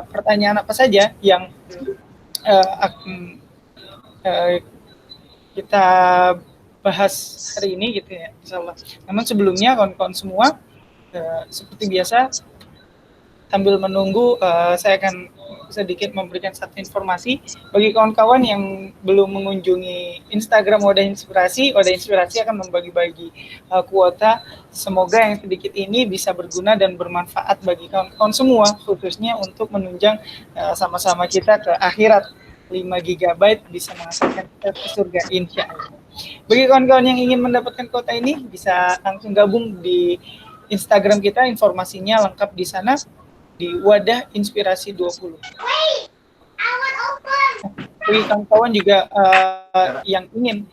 pertanyaan apa saja yang kita bahas hari ini gitu ya, insyaallah. Namun sebelumnya kawan-kawan semua, seperti biasa sambil menunggu, saya akan sedikit memberikan satu informasi bagi kawan-kawan yang belum mengunjungi Instagram Wadah Inspirasi. Wadah Inspirasi akan membagi-bagi kuota. Semoga yang sedikit ini bisa berguna dan bermanfaat bagi kawan-kawan semua, khususnya untuk menunjang sama-sama kita ke akhirat. 5 GB bisa mengantarkan kita ke surga, insya Allah. Bagi kawan-kawan yang ingin mendapatkan kuota ini, bisa langsung gabung di Instagram kita, informasinya lengkap di sana, di Wadah Inspirasi 20. Bagi kawan-kawan juga yang ingin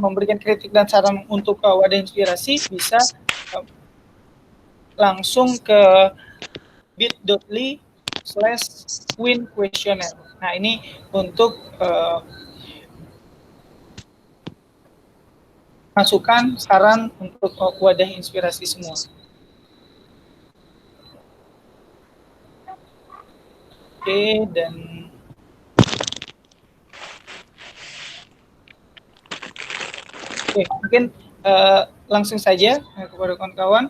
memberikan kritik dan saran untuk Wadah Inspirasi, bisa langsung ke bit.ly/win-questionnaire. Nah, ini untuk masukan, saran untuk Wadah Inspirasi semua. Oke, dan mungkin langsung saja kepada kawan-kawan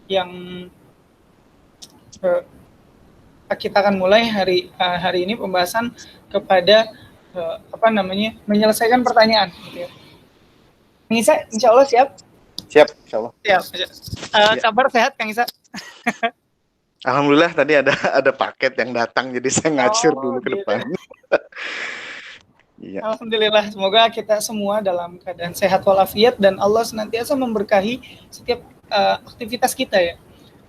yang kita akan mulai hari ini pembahasan kepada menyelesaikan pertanyaan. Gitu ya. Kang Isa, insya Allah siap? Siap, insya Allah. Siap. Kabar sehat, Kang Isa? Alhamdulillah tadi ada paket yang datang, jadi saya ngacir dulu ke depan. Ya. Alhamdulillah, semoga kita semua dalam keadaan sehat walafiat dan Allah senantiasa memberkahi setiap aktivitas kita ya.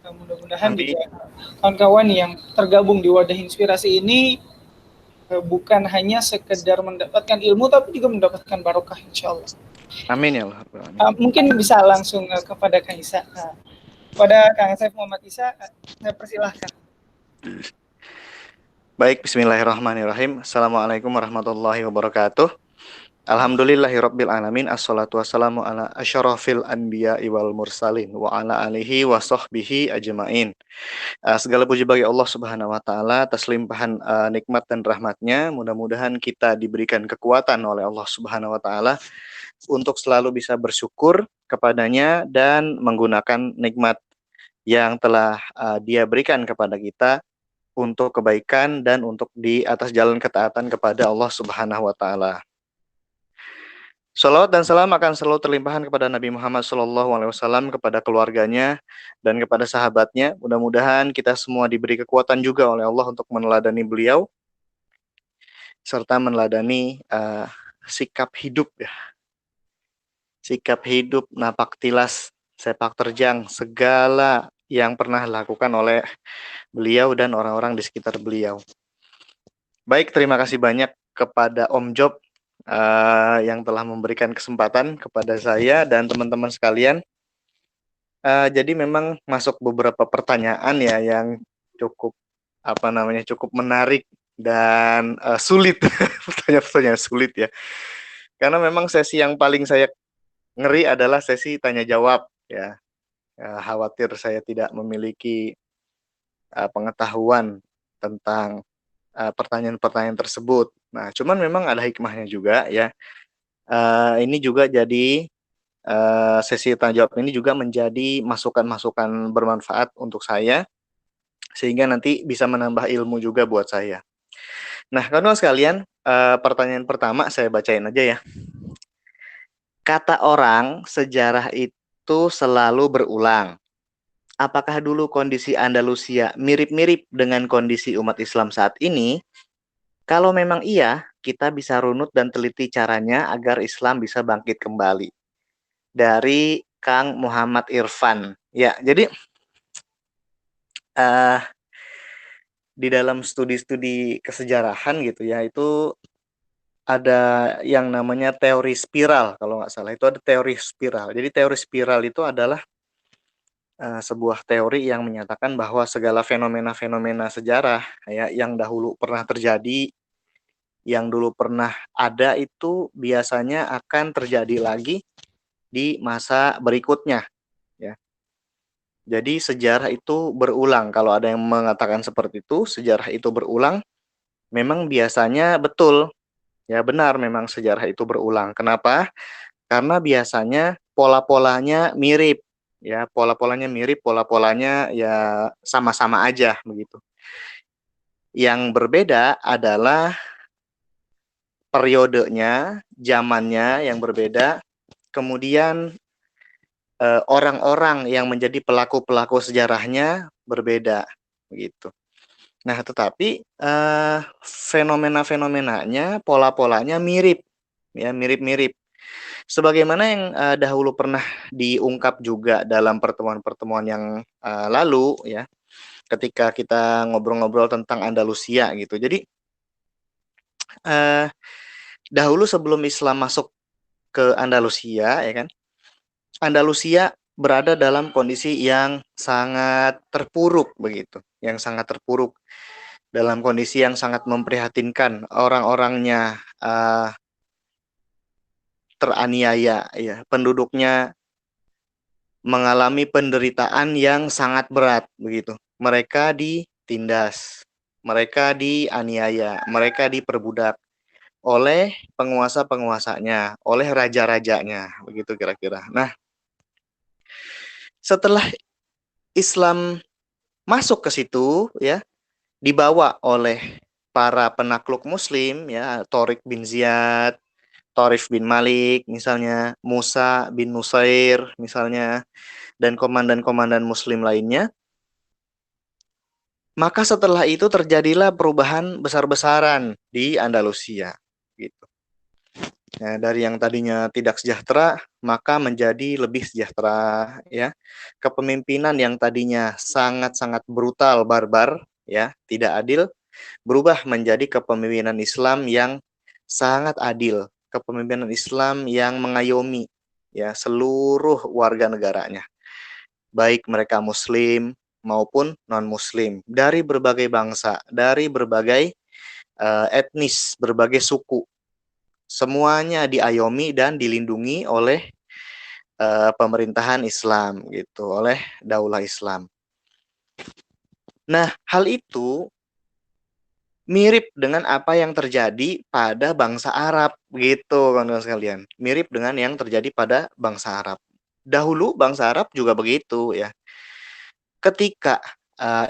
Mudah-mudahan juga kawan-kawan yang tergabung di Wadah Inspirasi ini bukan hanya sekedar mendapatkan ilmu, tapi juga mendapatkan barokah, insya Allah. Amin ya Allah. Mungkin bisa langsung kepada Kang Isa. Pada Kang Saif Muhammad Isa, saya persilahkan. Baik, bismillahirrahmanirrahim. Assalamualaikum warahmatullahi wabarakatuh. Alhamdulillahirabbil alamin, assalatu wassalamu ala asyrafil anbiya'i wal mursalin wa ala alihi wa sahbihi ajmain. Segala puji bagi Allah Subhanahu wa taala atas limpahan nikmat dan rahmatnya. Mudah-mudahan kita diberikan kekuatan oleh Allah Subhanahu wa taala untuk selalu bisa bersyukur kepadanya dan menggunakan nikmat yang telah Dia berikan kepada kita untuk kebaikan dan untuk di atas jalan ketaatan kepada Allah Subhanahu wa taala. Salawat dan salam akan selalu terlimpahkan kepada Nabi Muhammad SAW, kepada keluarganya dan kepada sahabatnya. Mudah-mudahan kita semua diberi kekuatan juga oleh Allah untuk meneladani beliau serta meneladani sikap hidup ya. Sikap hidup, napak tilas, sepak terjang, segala yang pernah dilakukan oleh beliau dan orang-orang di sekitar beliau. Baik, terima kasih banyak kepada Om Job yang telah memberikan kesempatan kepada saya dan teman-teman sekalian. Jadi memang masuk beberapa pertanyaan ya yang cukup cukup menarik dan sulit. Pertanyaan-pertanyaan sulit ya. Karena memang sesi yang paling saya ngeri adalah sesi tanya jawab ya. Khawatir saya tidak memiliki pengetahuan tentang pertanyaan-pertanyaan tersebut. Nah, cuman memang ada hikmahnya juga ya. Ini juga jadi sesi tanya jawab ini juga menjadi masukan-masukan bermanfaat untuk saya, sehingga nanti bisa menambah ilmu juga buat saya. Nah, kawan-kawan sekalian, pertanyaan pertama saya bacain aja ya. Kata orang, sejarah itu selalu berulang. Apakah dulu kondisi Andalusia mirip-mirip dengan kondisi umat Islam saat ini? Kalau memang iya, kita bisa runut dan teliti caranya agar Islam bisa bangkit kembali. Dari Kang Muhammad Irfan. Ya, jadi di dalam studi-studi kesejarahan gitu ya, itu ada yang namanya teori spiral, kalau nggak salah. Itu ada teori spiral. Jadi teori spiral itu adalah sebuah teori yang menyatakan bahwa segala fenomena-fenomena sejarah ya, yang dahulu pernah terjadi, yang dulu pernah ada, itu biasanya akan terjadi lagi di masa berikutnya ya. Jadi sejarah itu berulang. Kalau ada yang mengatakan seperti itu, sejarah itu berulang, memang biasanya betul. Ya benar, memang sejarah itu berulang. Kenapa? Karena biasanya pola-polanya mirip. Ya, pola-polanya mirip, pola-polanya ya sama-sama aja begitu. Yang berbeda adalah periodenya, zamannya yang berbeda, kemudian orang-orang yang menjadi pelaku-pelaku sejarahnya berbeda begitu. Nah, tetapi fenomena-fenomenanya, pola-polanya mirip, ya mirip-mirip. Sebagaimana yang dahulu pernah diungkap juga dalam pertemuan-pertemuan yang lalu, ya, ketika kita ngobrol-ngobrol tentang Andalusia gitu. Jadi dahulu sebelum Islam masuk ke Andalusia, ya kan, Andalusia berada dalam kondisi yang sangat terpuruk begitu, yang sangat terpuruk, dalam kondisi yang sangat memprihatinkan, orang-orangnya teraniaya, ya, penduduknya mengalami penderitaan yang sangat berat begitu. Mereka ditindas, mereka dianiaya, mereka diperbudak oleh penguasa-penguasanya, oleh raja-rajanya, begitu kira-kira. Nah, setelah Islam masuk ke situ, ya, dibawa oleh para penakluk Muslim, ya, Tariq bin Ziyad, Tharif bin Malik, misalnya Musa bin Nusair, misalnya, dan komandan-komandan Muslim lainnya. Maka setelah itu terjadilah perubahan besar-besaran di Andalusia, gitu. Nah, dari yang tadinya tidak sejahtera, maka menjadi lebih sejahtera, ya. Kepemimpinan yang tadinya sangat-sangat brutal, barbar, ya, tidak adil, berubah menjadi kepemimpinan Islam yang sangat adil, kepemimpinan Islam yang mengayomi, ya, seluruh warga negaranya, baik mereka Muslim maupun non-Muslim, dari berbagai bangsa, dari berbagai etnis, berbagai suku, semuanya diayomi dan dilindungi oleh pemerintahan Islam gitu, oleh daulah Islam. Nah, hal itu mirip dengan apa yang terjadi pada bangsa Arab gitu, kawan-kawan sekalian. Mirip dengan yang terjadi pada bangsa Arab. Dahulu bangsa Arab juga begitu, ya. Ketika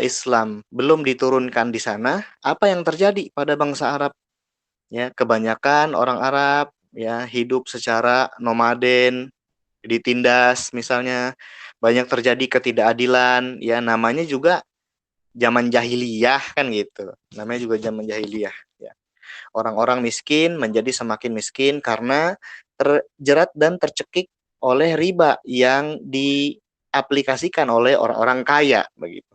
Islam belum diturunkan di sana, apa yang terjadi pada bangsa Arab? Ya, kebanyakan orang Arab, ya, hidup secara nomaden, ditindas misalnya, banyak terjadi ketidakadilan, ya, namanya juga zaman jahiliyah kan gitu. Namanya juga zaman jahiliyah, ya. Orang-orang miskin menjadi semakin miskin karena terjerat dan tercekik oleh riba yang diaplikasikan oleh orang-orang kaya begitu.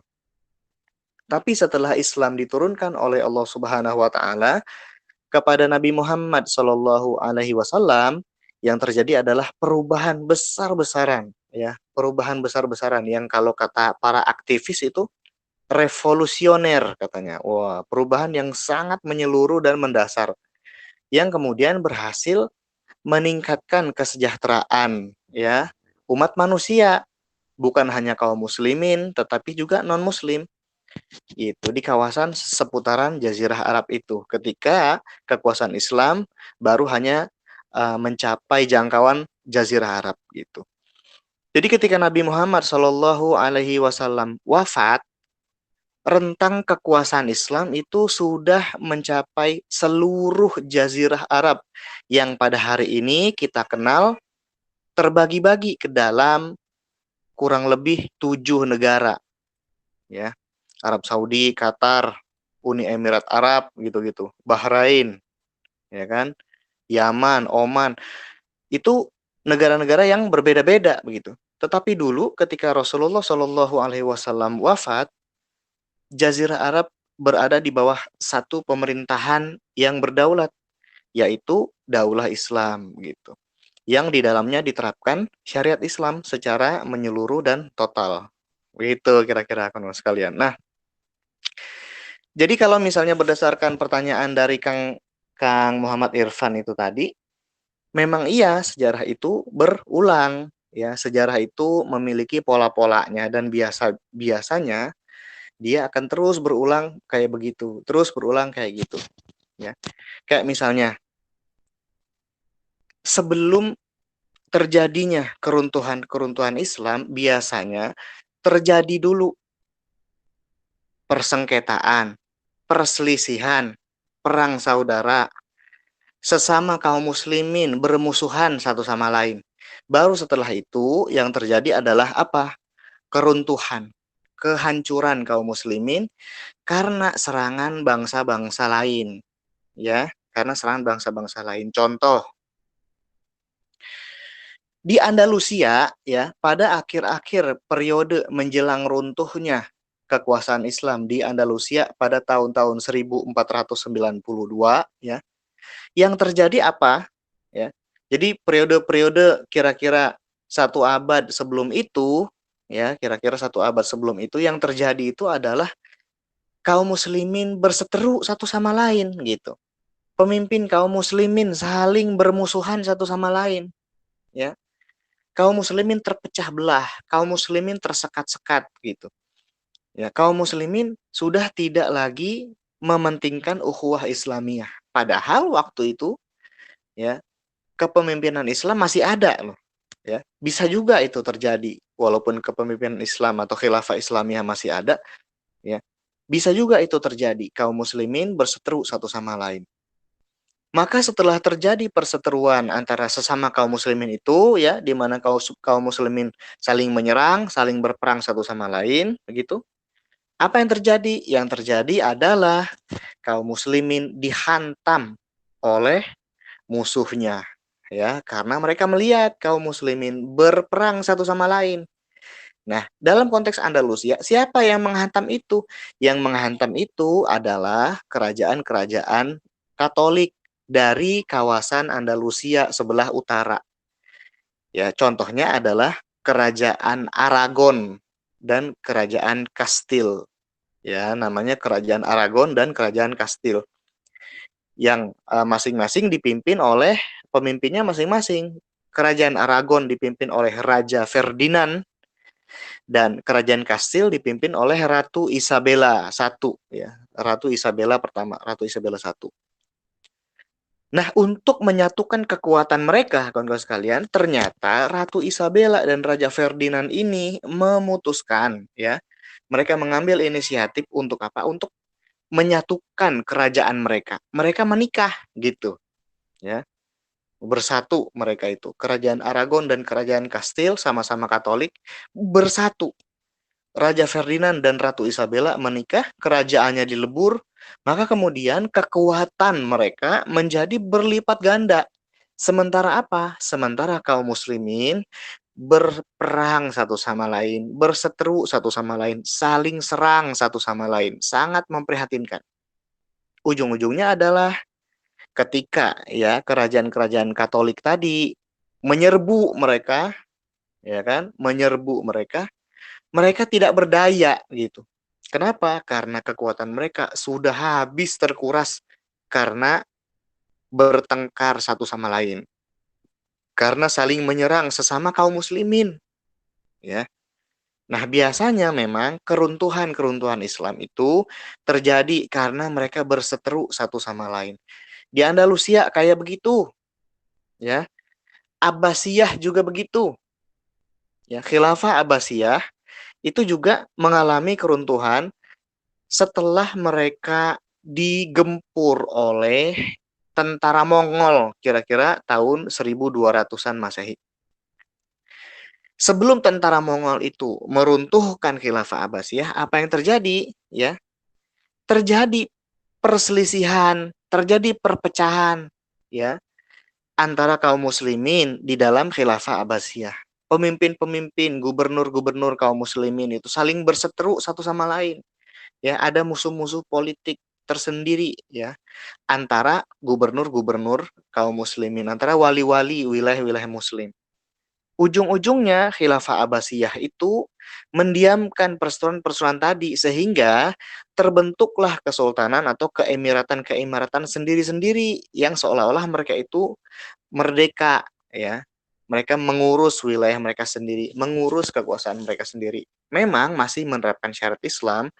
Tapi setelah Islam diturunkan oleh Allah Subhanahu wa taala kepada Nabi Muhammad Shallallahu alaihi wasallam, yang terjadi adalah perubahan besar-besaran, ya, perubahan besar-besaran yang kalau kata para aktivis itu revolusioner katanya. Wah, perubahan yang sangat menyeluruh dan mendasar yang kemudian berhasil meningkatkan kesejahteraan, ya, umat manusia, bukan hanya kaum muslimin tetapi juga non muslim, itu di kawasan seputaran Jazirah Arab itu, ketika kekuasaan Islam baru hanya mencapai jangkauan Jazirah Arab gitu. Jadi ketika Nabi Muhammad Shallallahu Alaihi Wasallam wafat, rentang kekuasaan Islam itu sudah mencapai seluruh Jazirah Arab yang pada hari ini kita kenal terbagi-bagi ke dalam kurang lebih 7 negara, ya. Arab Saudi, Qatar, Uni Emirat Arab, gitu-gitu, Bahrain, ya kan, Yaman, Oman, itu negara-negara yang berbeda-beda begitu. Tetapi dulu ketika Rasulullah Shallallahu Alaihi Wasallam wafat, Jazirah Arab berada di bawah satu pemerintahan yang berdaulat, yaitu Daulah Islam gitu, yang di dalamnya diterapkan syariat Islam secara menyeluruh dan total. Begitu kira-kira kawan sekalian. Nah, jadi kalau misalnya berdasarkan pertanyaan dari Kang Muhammad Irfan itu tadi, memang iya sejarah itu berulang, ya, sejarah itu memiliki pola-polanya dan biasanya dia akan terus berulang kayak begitu, terus berulang kayak gitu, ya. Kayak misalnya sebelum terjadinya keruntuhan Islam biasanya terjadi dulu persengketaan, perselisihan, perang saudara, sesama kaum muslimin bermusuhan satu sama lain. Baru setelah itu yang terjadi adalah apa? Keruntuhan, kehancuran kaum muslimin karena serangan bangsa-bangsa lain, ya, karena serangan bangsa-bangsa lain. Contoh, di Andalusia, ya, pada akhir-akhir periode menjelang runtuhnya kekuasaan Islam di Andalusia pada tahun-tahun 1492, ya, yang terjadi apa? Ya, jadi periode-periode kira-kira 1 abad sebelum itu, ya, kira-kira 1 abad sebelum itu yang terjadi itu adalah kaum muslimin berseteru satu sama lain, gitu. Pemimpin kaum muslimin saling bermusuhan satu sama lain, ya. Kaum muslimin terpecah belah, kaum muslimin tersekat-sekat, gitu. Ya, kaum muslimin sudah tidak lagi mementingkan ukhuwah Islamiyah. Padahal waktu itu, ya, kepemimpinan Islam masih ada loh, ya. Bisa juga itu terjadi walaupun kepemimpinan Islam atau khilafah Islamiyah masih ada, ya. Bisa juga itu terjadi, kaum muslimin berseteru satu sama lain. Maka setelah terjadi perseteruan antara sesama kaum muslimin itu, ya, di mana kaum muslimin saling menyerang, saling berperang satu sama lain, begitu. Apa yang terjadi? Yang terjadi adalah kaum muslimin dihantam oleh musuhnya, ya, karena mereka melihat kaum muslimin berperang satu sama lain. Nah, dalam konteks Andalusia, siapa yang menghantam itu? Yang menghantam itu adalah kerajaan-kerajaan Katolik dari kawasan Andalusia sebelah utara. Ya, contohnya adalah kerajaan Aragon dan kerajaan Kastil. Ya, namanya kerajaan Aragon dan kerajaan Kastil. Yang masing-masing dipimpin oleh pemimpinnya masing-masing. Kerajaan Aragon dipimpin oleh Raja Ferdinand dan kerajaan Kastil dipimpin oleh Ratu Isabella I, ya. Ratu Isabella pertama, Ratu Isabella I. Nah, untuk menyatukan kekuatan mereka, kawan-kawan sekalian, ternyata Ratu Isabella dan Raja Ferdinand ini memutuskan, ya, mereka mengambil inisiatif untuk apa? Untuk menyatukan kerajaan mereka. Mereka menikah, gitu, ya. Bersatu mereka itu. Kerajaan Aragon dan kerajaan Kastil sama-sama Katolik bersatu. Raja Ferdinand dan Ratu Isabella menikah, kerajaannya dilebur, maka kemudian kekuatan mereka menjadi berlipat ganda. Sementara apa? Sementara kaum muslimin berperang satu sama lain, berseteru satu sama lain, saling serang satu sama lain. Sangat memprihatinkan. Ujung-ujungnya adalah ketika, ya, kerajaan-kerajaan Katolik tadi menyerbu mereka, ya kan? Menyerbu mereka, mereka tidak berdaya, gitu. Kenapa? Karena kekuatan mereka sudah habis terkuras karena bertengkar satu sama lain. Karena saling menyerang sesama kaum muslimin, ya. Nah, biasanya memang keruntuhan-keruntuhan Islam itu terjadi karena mereka berseteru satu sama lain. Di Andalusia kayak begitu, ya. Abbasiyah juga begitu. Ya, Khilafah Abbasiyah itu juga mengalami keruntuhan setelah mereka digempur oleh tentara Mongol kira-kira tahun 1200-an Masehi. Sebelum tentara Mongol itu meruntuhkan Khilafah Abbasiyah, apa yang terjadi? Ya, terjadi perselisihan, terjadi perpecahan, ya, antara kaum muslimin di dalam Khilafah Abbasiyah. Pemimpin-pemimpin, gubernur-gubernur kaum muslimin itu saling berseteru satu sama lain. Ya, ada musuh-musuh politik tersendiri, ya, antara gubernur-gubernur kaum muslimin, antara wali-wali wilayah-wilayah muslim. Ujung-ujungnya Khilafah Abbasiyah itu mendiamkan perseteruan-perseteruan tadi sehingga terbentuklah kesultanan atau keemiratan-keemiratan sendiri-sendiri yang seolah-olah mereka itu merdeka, ya. Mereka mengurus wilayah mereka sendiri, mengurus kekuasaan mereka sendiri. Memang masih menerapkan syariat Islam,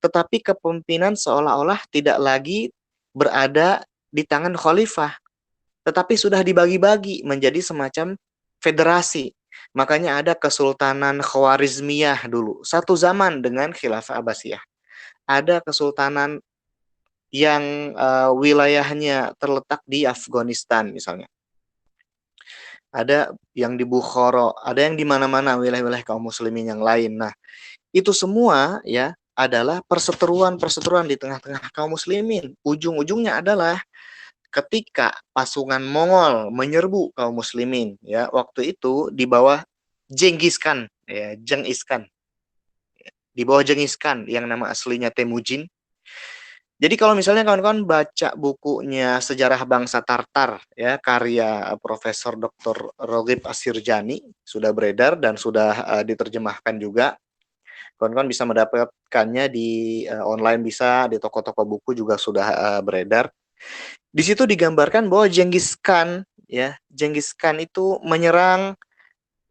tetapi kepemimpinan seolah-olah tidak lagi berada di tangan khalifah, tetapi sudah dibagi-bagi menjadi semacam federasi. Makanya ada Kesultanan Khawarizmiyah dulu, satu zaman dengan Khilafah Abbasiyah. Ada kesultanan yang wilayahnya terletak di Afghanistan misalnya. Ada yang di Bukhara, ada yang di mana-mana wilayah-wilayah kaum muslimin yang lain. Nah, itu semua ya adalah perseteruan-perseteruan di tengah-tengah kaum muslimin. Ujung-ujungnya adalah ketika pasukan Mongol menyerbu kaum muslimin ya, waktu itu di bawah Genghis Khan ya, Genghis Khan. Di bawah Genghis Khan yang nama aslinya Temujin. Jadi kalau misalnya kawan-kawan baca bukunya Sejarah Bangsa Tartar ya, karya Profesor Dr. Roghib Assirjani, sudah beredar dan sudah diterjemahkan juga. Kawan-kawan bisa mendapatkannya di online, bisa di toko-toko buku juga sudah beredar. Di situ digambarkan bahwa Genghis Khan ya, Genghis Khan itu menyerang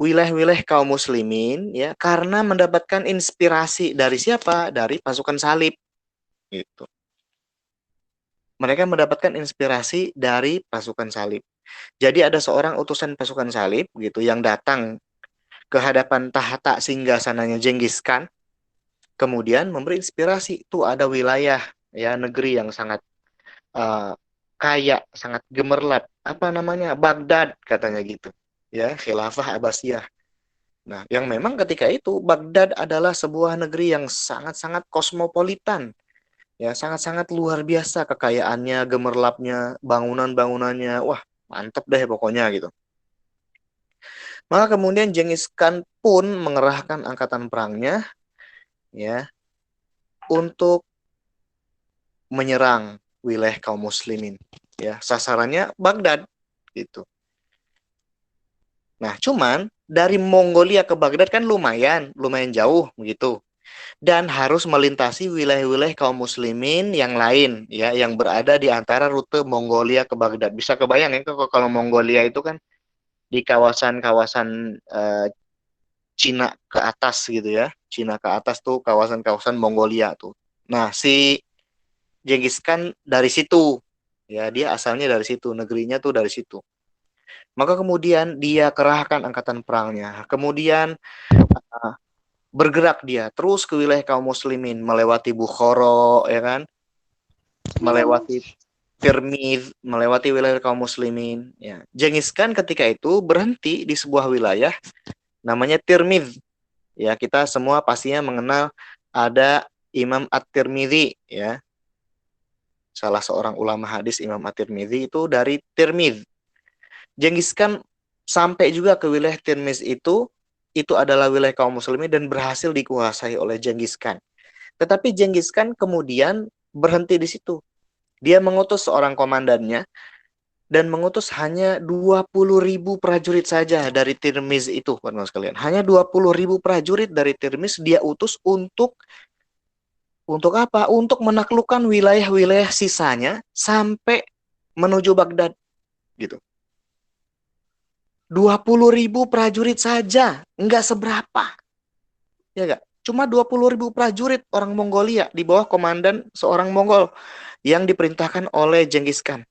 wilayah-wilayah kaum muslimin ya karena mendapatkan inspirasi dari siapa? Dari pasukan salib gitu. Mereka mendapatkan inspirasi dari pasukan salib. Jadi ada seorang utusan pasukan salib gitu yang datang ke hadapan tahta singgasananya Genghis Khan, kemudian memberi inspirasi. Tuh ada wilayah ya, negeri yang sangat uh, kaya, sangat gemerlap. Apa namanya? Baghdad katanya gitu. Ya, Khilafah Abbasiyah. Nah, yang memang ketika itu Baghdad adalah sebuah negeri yang sangat-sangat kosmopolitan. Ya, sangat-sangat luar biasa kekayaannya, gemerlapnya, bangunan-bangunannya. Wah, mantep deh pokoknya gitu. Maka kemudian Genghis Khan pun mengerahkan angkatan perangnya ya untuk menyerang wilayah kaum muslimin. Ya, sasarannya Baghdad gitu. Nah, cuman dari Mongolia ke Baghdad kan lumayan jauh begitu. Dan harus melintasi wilayah-wilayah kaum muslimin yang lain ya, yang berada di antara rute Mongolia ke Baghdad. Bisa kebayang ya kalau Mongolia itu kan di kawasan-kawasan Cina ke atas gitu ya. Cina ke atas tuh kawasan-kawasan Mongolia tuh. Nah, si Genghis Khan dari situ ya, dia asalnya dari situ, negerinya tuh dari situ. Maka kemudian dia kerahkan angkatan perangnya. Kemudian uh, bergerak dia terus ke wilayah kaum muslimin, melewati Bukhara ya kan, melewati Tirmidz, melewati wilayah kaum muslimin ya. Genghis Khan ketika itu berhenti di sebuah wilayah namanya Tirmidz. Ya, kita semua pastinya mengenal ada Imam At-Tirmidzi ya. Salah seorang ulama hadis, Imam At-Tirmidzi itu dari Tirmidz. Genghis Khan sampai juga ke wilayah Tirmidz itu adalah wilayah kaum muslimin dan berhasil dikuasai oleh Genghis Khan. Tetapi Genghis Khan kemudian berhenti di situ. Dia mengutus seorang komandannya dan mengutus hanya 20.000 prajurit saja dari Tirmiz itu, teman-teman sekalian. Hanya 20.000 prajurit dari Tirmiz dia utus untuk apa? Untuk menaklukkan wilayah-wilayah sisanya sampai menuju Baghdad gitu. 20.000 prajurit saja, enggak seberapa. Ya enggak? Cuma 20.000 prajurit orang Mongolia di bawah komandan seorang Mongol yang diperintahkan oleh Genghis Khan.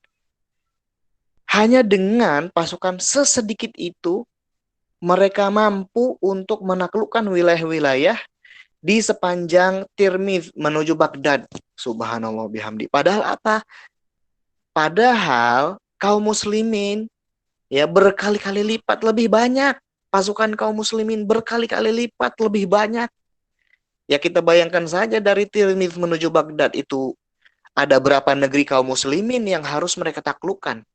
Hanya dengan pasukan sesedikit itu, mereka mampu untuk menaklukkan wilayah-wilayah di sepanjang Tirmidz menuju Baghdad. Subhanallah bihamdi. Padahal apa? Padahal kaum muslimin ya berkali-kali lipat lebih banyak. Pasukan kaum muslimin berkali-kali lipat lebih banyak. Ya kita bayangkan saja dari Tirmidz menuju Baghdad itu ada berapa negeri kaum muslimin yang harus mereka taklukkan.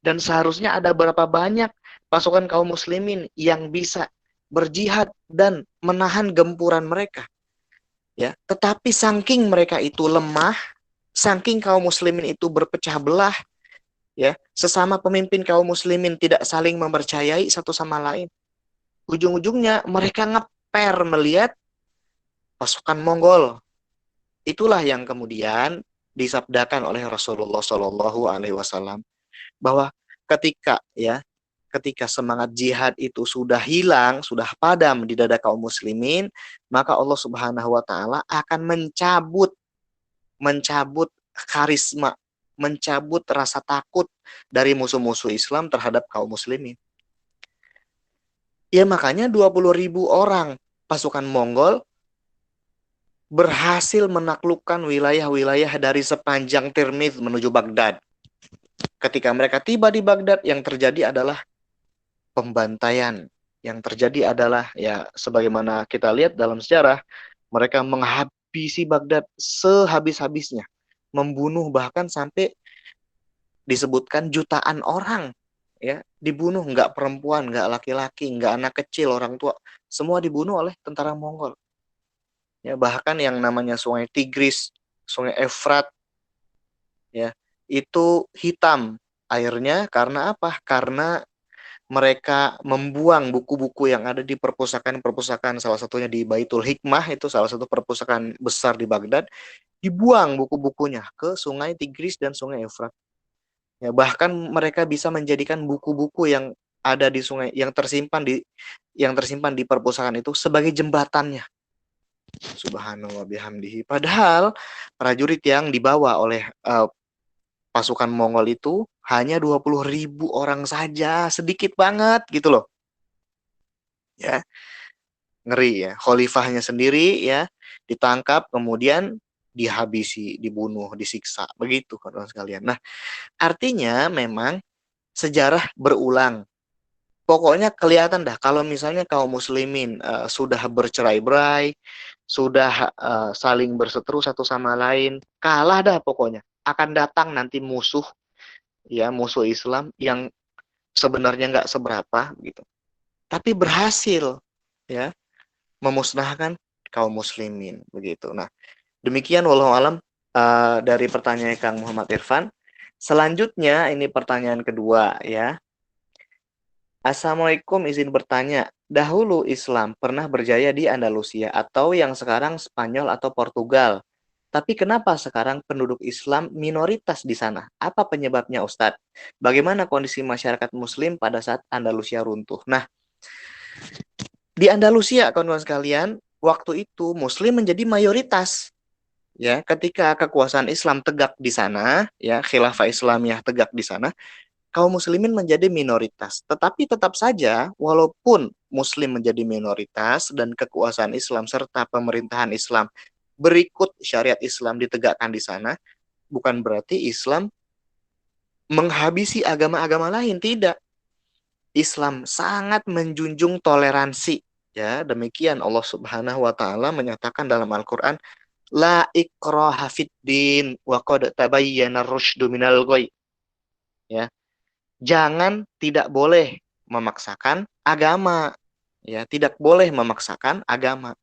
Dan seharusnya ada berapa banyak pasukan kaum muslimin yang bisa berjihad dan menahan gempuran mereka. Ya, tetapi saking mereka itu lemah, saking kaum muslimin itu berpecah belah, ya, sesama pemimpin kaum muslimin tidak saling mempercayai satu sama lain. Ujung-ujungnya mereka ngeper melihat pasukan Mongol. Itulah yang kemudian disabdakan oleh Rasulullah Shallallahu Alaihi Wasallam bahwa ketika ya ketika semangat jihad itu sudah hilang, sudah padam di dada kaum muslimin, maka Allah Subhanahu wa taala akan mencabut karisma, mencabut rasa takut dari musuh-musuh Islam terhadap kaum muslimin. Ya makanya 20.000 orang pasukan Mongol berhasil menaklukkan wilayah-wilayah dari sepanjang Tirmidz menuju Baghdad. Ketika mereka tiba di Baghdad, yang terjadi adalah pembantaian. Yang terjadi adalah, ya sebagaimana kita lihat dalam sejarah, mereka menghabisi Baghdad sehabis-habisnya. Membunuh bahkan sampai disebutkan jutaan orang. Ya, dibunuh, nggak perempuan, nggak laki-laki, nggak anak kecil, orang tua. Semua dibunuh oleh tentara Mongol. Ya, bahkan yang namanya Sungai Tigris, Sungai Efrat, ya, itu hitam airnya karena apa? Karena mereka membuang buku-buku yang ada di perpustakaan-perpustakaan, salah satunya di Baitul Hikmah, itu salah satu perpustakaan besar di Baghdad, dibuang buku-bukunya ke Sungai Tigris dan Sungai Efrat. Ya, bahkan mereka bisa menjadikan buku-buku yang ada di sungai yang tersimpan di perpustakaan itu sebagai jembatannya. Subhanallah bihamdihi. Padahal prajurit yang dibawa oleh pasukan Mongol itu hanya 20.000 orang saja, sedikit banget gitu loh. Ya, ngeri ya. Khalifahnya sendiri ya ditangkap, kemudian dihabisi, dibunuh, disiksa. Begitu kawan sekalian. Nah, artinya memang sejarah berulang. Pokoknya kelihatan dah kalau misalnya kaum muslimin sudah bercerai-berai, sudah saling berseteru satu sama lain, kalah dah pokoknya. Akan datang nanti musuh, ya musuh Islam yang sebenarnya nggak seberapa gitu, tapi berhasil ya memusnahkan kaum muslimin begitu. Nah, demikian wallahu alam dari pertanyaan Kang Muhammad Irfan. Selanjutnya ini pertanyaan kedua ya. Assalamualaikum, izin bertanya. Dahulu Islam pernah berjaya di Andalusia atau yang sekarang Spanyol atau Portugal. Tapi kenapa sekarang penduduk Islam minoritas di sana? Apa penyebabnya, Ustadz? Bagaimana kondisi masyarakat Muslim pada saat Andalusia runtuh? Nah, di Andalusia, kawan-kawan sekalian, waktu itu Muslim menjadi mayoritas. Ya, ketika kekuasaan Islam tegak di sana, ya, khilafah Islamiyah tegak di sana, kaum muslimin menjadi minoritas. Tetapi tetap saja, walaupun muslim menjadi minoritas dan kekuasaan Islam serta pemerintahan Islam berikut syariat Islam ditegakkan di sana, bukan berarti Islam menghabisi agama-agama lain, tidak. Islam sangat menjunjung toleransi. Ya, demikian Allah Subhanahu wa taala menyatakan dalam Al-Qur'an, la ikraha fid din wa qad tabayyana ar-rusydu minal ghayy. Ya, jangan, tidak boleh memaksakan agama. Ya, tidak boleh memaksakan agama.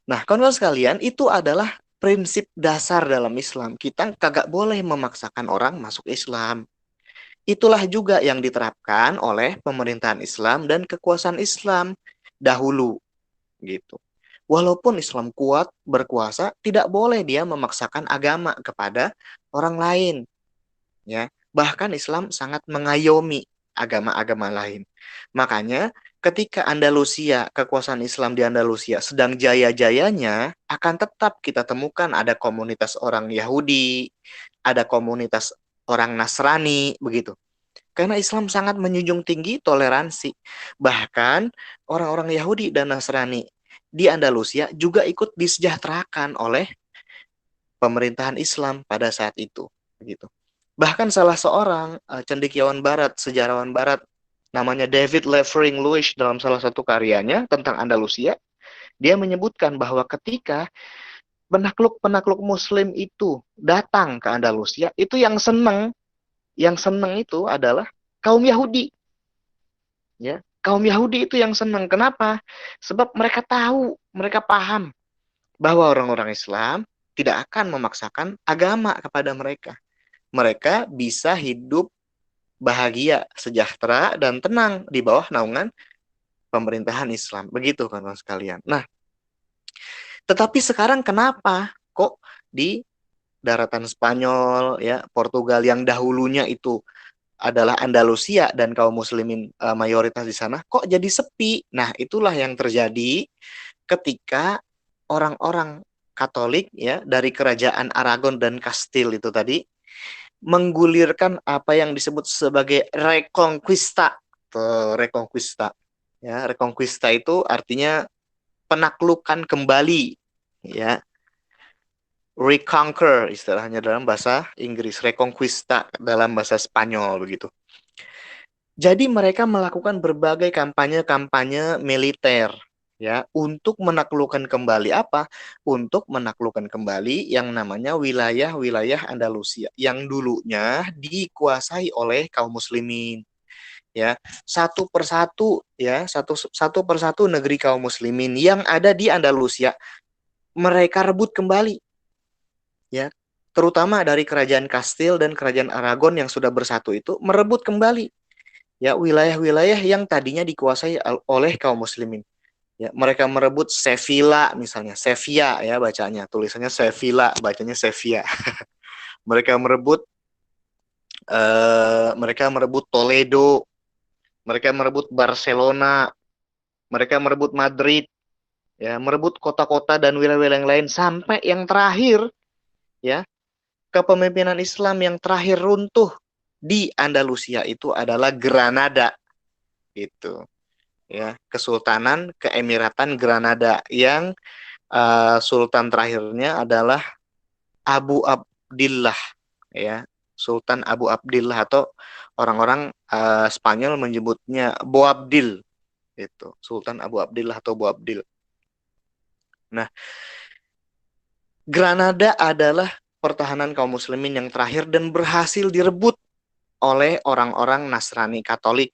Nah, kawan-kawan sekalian, itu adalah prinsip dasar dalam Islam. Kita kagak boleh memaksakan orang masuk Islam. Itulah juga yang diterapkan oleh pemerintahan Islam dan kekuasaan Islam dahulu, gitu. Walaupun Islam kuat, berkuasa, tidak boleh dia memaksakan agama kepada orang lain. Ya, bahkan Islam sangat mengayomi agama-agama lain. Makanya ketika Andalusia, kekuasaan Islam di Andalusia sedang jaya-jayanya, akan tetap kita temukan ada komunitas orang Yahudi, ada komunitas orang Nasrani, begitu. Karena Islam sangat menjunjung tinggi toleransi. Bahkan orang-orang Yahudi dan Nasrani di Andalusia juga ikut disejahterakan oleh pemerintahan Islam pada saat itu, begitu. Bahkan salah seorang cendekiawan barat, sejarawan barat, namanya David Levering Lewis, dalam salah satu karyanya tentang Andalusia, dia menyebutkan bahwa ketika penakluk-penakluk Muslim itu datang ke Andalusia, itu yang seneng itu adalah kaum Yahudi. Ya, kaum Yahudi itu yang seneng. Kenapa? Sebab mereka tahu, mereka paham bahwa orang-orang Islam tidak akan memaksakan agama kepada mereka. Mereka bisa hidup bahagia, sejahtera, dan tenang di bawah naungan pemerintahan Islam. Begitu kan sekalian. Nah, tetapi sekarang kenapa kok di daratan Spanyol, ya, Portugal yang dahulunya itu adalah Andalusia dan kaum muslimin mayoritas di sana, kok jadi sepi? Nah, itulah yang terjadi ketika orang-orang Katolik ya dari kerajaan Aragon dan Kastil itu tadi menggulirkan apa yang disebut sebagai Reconquista. Reconquista. Ya, Reconquista itu artinya penaklukan kembali, ya. Reconquer istilahnya dalam bahasa Inggris, Reconquista dalam bahasa Spanyol begitu. Jadi mereka melakukan berbagai kampanye-kampanye militer ya untuk menaklukkan kembali apa? Untuk menaklukkan kembali yang namanya wilayah-wilayah Andalusia yang dulunya dikuasai oleh kaum muslimin ya. Satu persatu ya, satu persatu negeri kaum muslimin yang ada di Andalusia mereka rebut kembali ya. Terutama dari kerajaan Kastil dan kerajaan Aragon yang sudah bersatu itu merebut kembali ya wilayah-wilayah yang tadinya dikuasai oleh kaum muslimin. Ya, mereka merebut Sevilla misalnya, Sevilla ya bacanya, tulisannya Sevilla, bacanya Sevilla. Mereka merebut Toledo, mereka merebut Barcelona, mereka merebut Madrid, ya, merebut kota-kota dan wilayah-wilayah yang lain sampai yang terakhir ya, kepemimpinan Islam yang terakhir runtuh di Andalusia itu adalah Granada gitu. Ya, Kesultanan Keemiratan Granada yang sultan terakhirnya adalah Abu Abdillah ya, Sultan Abu Abdillah atau orang-orang Spanyol menyebutnya Boabdil itu, Sultan Abu Abdillah atau Boabdil. Nah, Granada adalah pertahanan kaum muslimin yang terakhir dan berhasil direbut oleh orang-orang Nasrani Katolik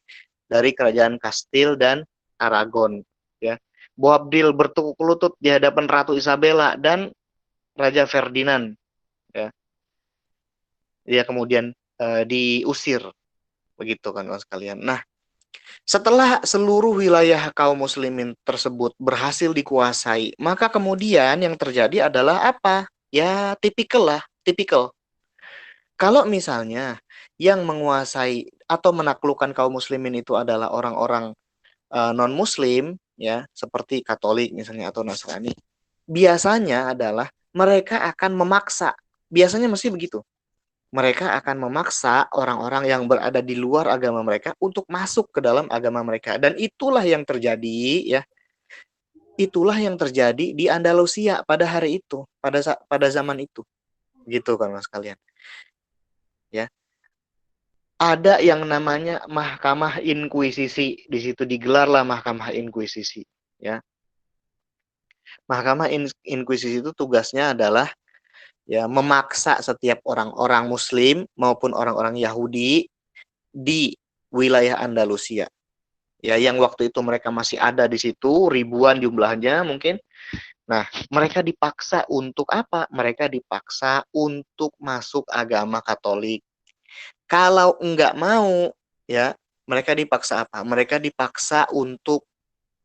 dari kerajaan Kastil dan Aragon ya. Boabdil bertukuk lutut di hadapan Ratu Isabella dan Raja Ferdinand ya. Dia kemudian diusir begitu kan kawan sekalian. Nah, setelah seluruh wilayah kaum muslimin tersebut berhasil dikuasai, maka kemudian yang terjadi adalah apa? Ya, tipikal lah, tipikal. Kalau misalnya yang menguasai atau menaklukkan kaum muslimin itu adalah orang-orang non-muslim, ya, seperti Katolik misalnya atau Nasrani, biasanya adalah mereka akan memaksa. Biasanya mesti begitu. Mereka akan memaksa orang-orang yang berada di luar agama mereka untuk masuk ke dalam agama mereka. Dan itulah yang terjadi, ya. Itulah yang terjadi di Andalusia pada hari itu, pada zaman itu. Gitu kan Mas kalian. Ya. Ada yang namanya Mahkamah Inkuisisi. Di situ digelarlah Mahkamah Inkuisisi, ya. Mahkamah Inkuisisi itu tugasnya adalah ya memaksa setiap orang-orang Muslim maupun orang-orang Yahudi di wilayah Andalusia. Ya, yang waktu itu mereka masih ada di situ, ribuan jumlahnya mungkin. Nah, mereka dipaksa untuk apa? Mereka dipaksa untuk masuk agama Katolik. Kalau enggak mau, ya, mereka dipaksa apa? Mereka dipaksa untuk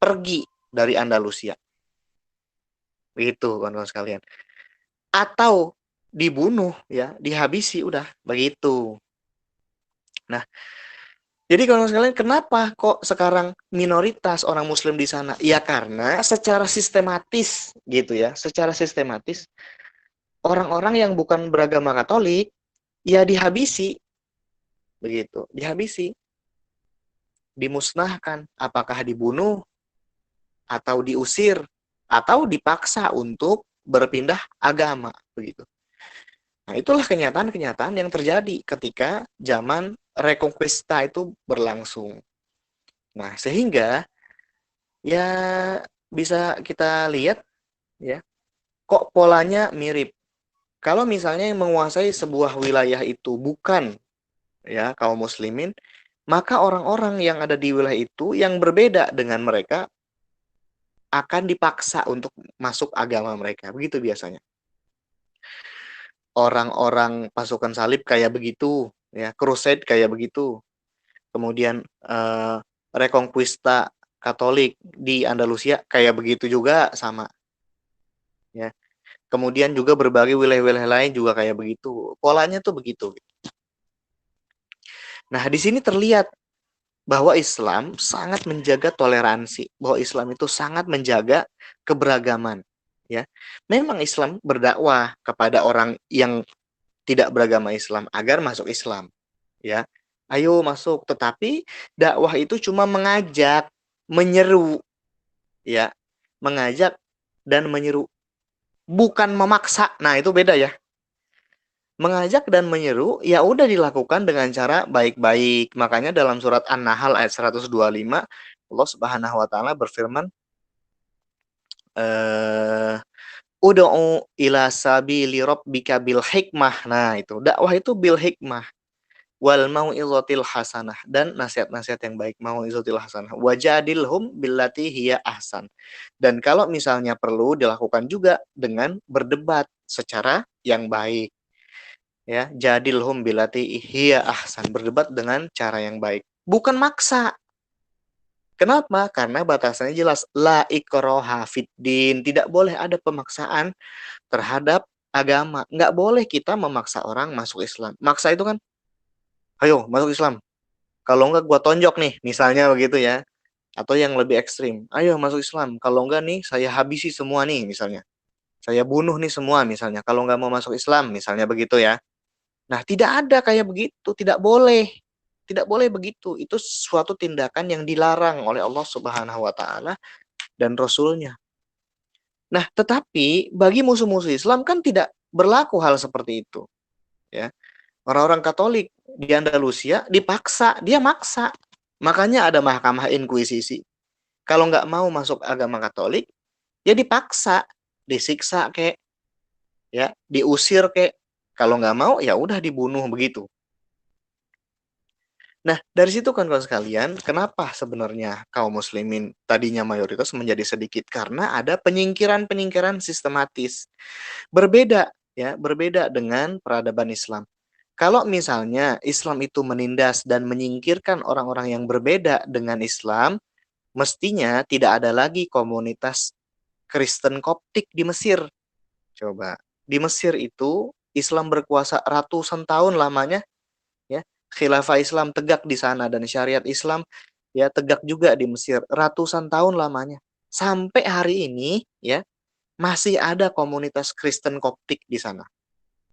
pergi dari Andalusia. Begitu, kawan-kawan sekalian. Atau dibunuh, ya, dihabisi, udah, begitu. Nah, jadi kawan-kawan sekalian, kenapa kok sekarang minoritas orang Muslim di sana? Ya karena secara sistematis, gitu ya, secara sistematis, orang-orang yang bukan beragama Katolik, ya dihabisi, begitu, dihabisi, dimusnahkan, apakah dibunuh, atau diusir, atau dipaksa untuk berpindah agama, begitu. Nah, itulah kenyataan-kenyataan yang terjadi ketika zaman Reconquista itu berlangsung. Nah, sehingga ya bisa kita lihat ya, kok polanya mirip. Kalau misalnya yang menguasai sebuah wilayah itu bukan ya kaum muslimin, maka orang-orang yang ada di wilayah itu yang berbeda dengan mereka akan dipaksa untuk masuk agama mereka. Begitu biasanya. Orang-orang pasukan salib kayak begitu, ya, crusade kayak begitu. Kemudian Reconquista Katolik di Andalusia kayak begitu juga sama. Ya. Kemudian juga berbagai wilayah-wilayah lain juga kayak begitu. Polanya tuh begitu. Nah, di sini terlihat bahwa Islam sangat menjaga toleransi, bahwa Islam itu sangat menjaga keberagaman, ya. Memang Islam berdakwah kepada orang yang tidak beragama Islam agar masuk Islam, ya. Ayo masuk, tetapi dakwah itu cuma mengajak, menyeru, ya. Mengajak dan menyeru, bukan memaksa. Nah, itu beda ya. Mengajak dan menyeru ya udah dilakukan dengan cara baik-baik. Makanya dalam surat An-Nahl ayat 125 Allah Subhanahu wa taala berfirman ud'u ila sabili rabbika bil hikmah. Nah, itu dakwah itu bil hikmah wal mau'izatil hasanah, dan nasihat-nasihat yang baik, mau'izatil hasanah. Wajadilhum billati hiya ahsan. Dan kalau misalnya perlu dilakukan juga dengan berdebat secara yang baik. Ya, jadilhum billati hiya ahsan, berdebat dengan cara yang baik, bukan maksa. Kenapa? Karena batasannya jelas, la ikraha fiddin, tidak boleh ada pemaksaan terhadap agama. Nggak boleh kita memaksa orang masuk Islam. Maksa itu kan, ayo masuk Islam, kalau nggak gua tonjok nih, misalnya begitu ya. Atau yang lebih ekstrim, ayo masuk Islam, kalau nggak nih saya habisi semua nih, misalnya saya bunuh nih semua, misalnya kalau nggak mau masuk Islam, misalnya begitu ya. Nah, tidak ada kayak begitu, tidak boleh. Tidak boleh begitu. Itu suatu tindakan yang dilarang oleh Allah Subhanahu wa taala dan Rasul-Nya. Nah, tetapi bagi musuh-musuh Islam kan tidak berlaku hal seperti itu, ya. Orang-orang Katolik di Andalusia dipaksa, dia maksa. Makanya ada mahkamah inkuisisi. Kalau nggak mau masuk agama Katolik, ya dipaksa, disiksa kek, ya, diusir kek. Kalau nggak mau, ya udah dibunuh begitu. Nah, dari situ kan kawan sekalian, kenapa sebenarnya kaum muslimin tadinya mayoritas menjadi sedikit? Karena ada penyingkiran-penyingkiran sistematis. Berbeda, ya, berbeda dengan peradaban Islam. Kalau misalnya Islam itu menindas dan menyingkirkan orang-orang yang berbeda dengan Islam, mestinya tidak ada lagi komunitas Kristen Koptik di Mesir. Coba, di Mesir itu Islam berkuasa ratusan tahun lamanya, ya. Khilafah Islam tegak di sana dan syariat Islam ya tegak juga di Mesir ratusan tahun lamanya. Sampai hari ini ya masih ada komunitas Kristen Koptik di sana.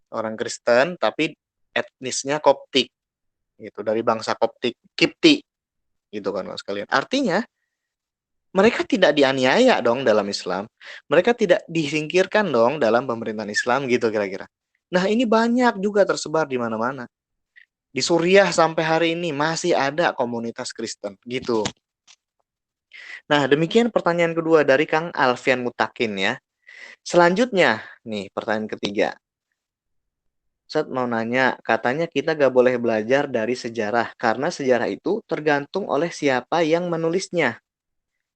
Orang Kristen tapi etnisnya Koptik, gitu, dari bangsa Koptik, Kipti, gitu kan Mas sekalian. Artinya mereka tidak dianiaya dong dalam Islam. Mereka tidak disingkirkan dong dalam pemerintahan Islam, gitu kira-kira. Nah, ini banyak juga tersebar di mana-mana. Di Suriah sampai hari ini masih ada komunitas Kristen, gitu. Nah, demikian pertanyaan kedua dari Kang Alfian Mutakin ya. Selanjutnya, nih pertanyaan ketiga. Saya mau nanya, katanya kita gak boleh belajar dari sejarah, karena sejarah itu tergantung oleh siapa yang menulisnya.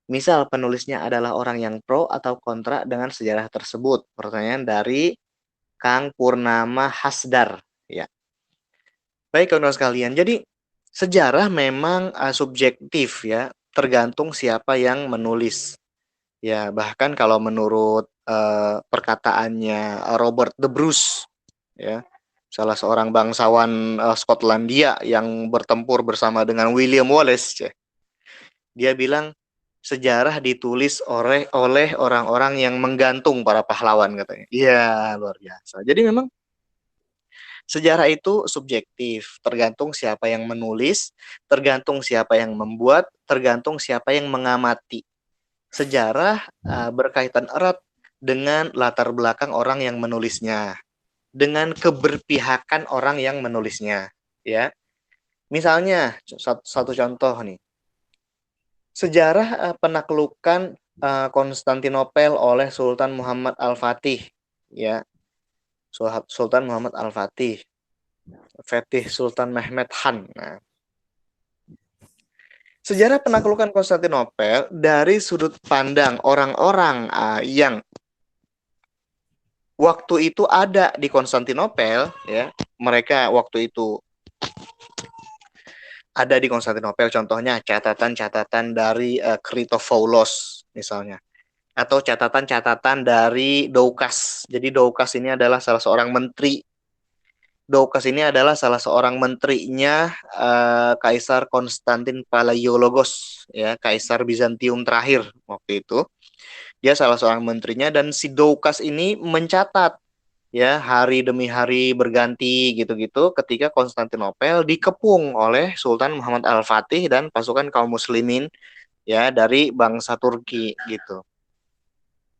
Misal penulisnya adalah orang yang pro atau kontra dengan sejarah tersebut. Pertanyaan dari Kang Purnama Hasdar. Ya. Baik kawan-kawan sekalian, jadi sejarah memang subjektif ya, tergantung siapa yang menulis. Ya, bahkan kalau menurut perkataannya Robert the Bruce, ya, salah seorang bangsawan Skotlandia yang bertempur bersama dengan William Wallace, ya, dia bilang sejarah ditulis oleh orang-orang yang menggantung para pahlawan katanya. Iya, luar biasa. Jadi memang sejarah itu subjektif, tergantung siapa yang menulis, tergantung siapa yang membuat, tergantung siapa yang mengamati. Sejarah berkaitan erat dengan latar belakang orang yang menulisnya, dengan keberpihakan orang yang menulisnya, ya. Misalnya satu contoh nih, sejarah penaklukan Konstantinopel oleh Sultan Muhammad Al-Fatih, ya. Sultan Muhammad Al-Fatih, Fatih Sultan Mehmed Han. Nah, sejarah penaklukan Konstantinopel dari sudut pandang orang-orang yang waktu itu ada di Konstantinopel, ya, mereka waktu itu ada di Konstantinopel, contohnya catatan-catatan dari Kritofoulos misalnya, atau catatan-catatan dari Doukas. Jadi Doukas ini adalah salah seorang menteri Doukas ini adalah salah seorang menterinya Kaisar Konstantin Palaiologos, ya, Kaisar Bizantium terakhir waktu itu. Dia salah seorang menterinya, dan si Doukas ini mencatat, ya, hari demi hari berganti gitu-gitu ketika Konstantinopel dikepung oleh Sultan Muhammad Al-Fatih dan pasukan kaum muslimin, ya, dari bangsa Turki gitu.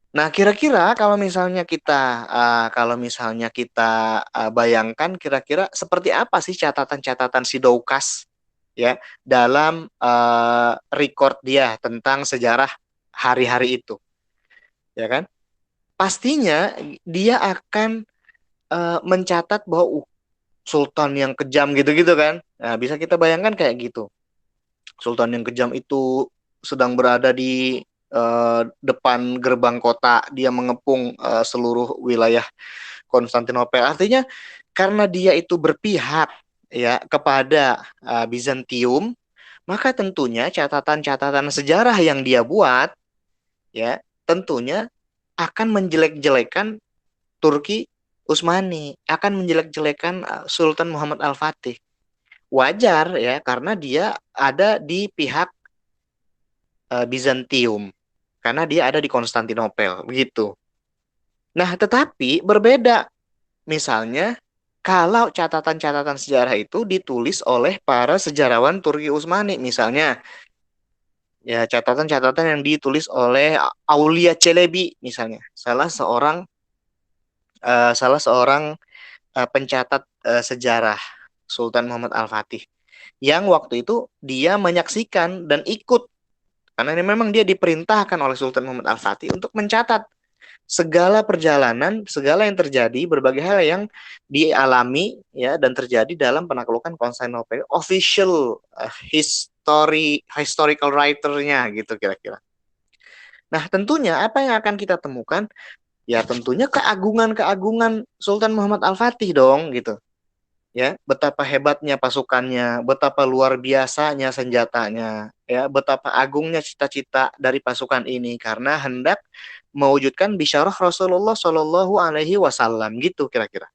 Nah, kira-kira kalau misalnya kita bayangkan kira-kira seperti apa sih catatan-catatan si Doukas, ya, dalam record dia tentang sejarah hari-hari itu, ya kan? Pastinya dia akan mencatat bahwa sultan yang kejam gitu-gitu kan. Nah, bisa kita bayangkan kayak gitu. Sultan yang kejam itu sedang berada di depan gerbang kota, dia mengepung seluruh wilayah Konstantinopel. Artinya karena dia itu berpihak, ya, kepada Bizantium, maka tentunya catatan-catatan sejarah yang dia buat, ya, tentunya akan menjelek-jelekan Turki Utsmani, akan menjelek-jelekan Sultan Muhammad Al-Fatih. Wajar, ya, karena dia ada di pihak Bizantium, karena dia ada di Konstantinopel, begitu. Nah, tetapi berbeda. Misalnya, kalau catatan-catatan sejarah itu ditulis oleh para sejarawan Turki Utsmani, misalnya, ya, catatan-catatan yang ditulis oleh Aulia Çelebi, misalnya, salah seorang pencatat sejarah Sultan Muhammad Al-Fatih, yang waktu itu dia menyaksikan dan ikut, karena ini memang dia diperintahkan oleh Sultan Muhammad Al-Fatih untuk mencatat segala perjalanan, segala yang terjadi, berbagai hal yang dialami, ya, dan terjadi dalam penaklukan Konstantinopel. Official historical writer-nya gitu kira-kira. Nah, tentunya apa yang akan kita temukan? Ya, tentunya keagungan-keagungan Sultan Muhammad Al-Fatih dong gitu. Ya, betapa hebatnya pasukannya, betapa luar biasanya senjatanya, ya, betapa agungnya cita-cita dari pasukan ini karena hendak mewujudkan bisyarah Rasulullah Shallallahu Alaihi Wasallam gitu kira-kira.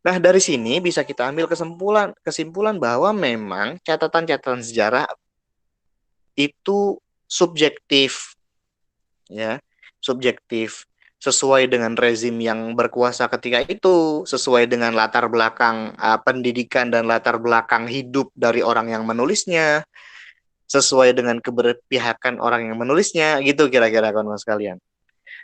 Nah, dari sini bisa kita ambil kesimpulan bahwa memang catatan-catatan sejarah itu subjektif, ya, subjektif, sesuai dengan rezim yang berkuasa ketika itu, sesuai dengan latar belakang pendidikan dan latar belakang hidup dari orang yang menulisnya, sesuai dengan keberpihakan orang yang menulisnya, gitu kira-kira kawan-kawan sekalian.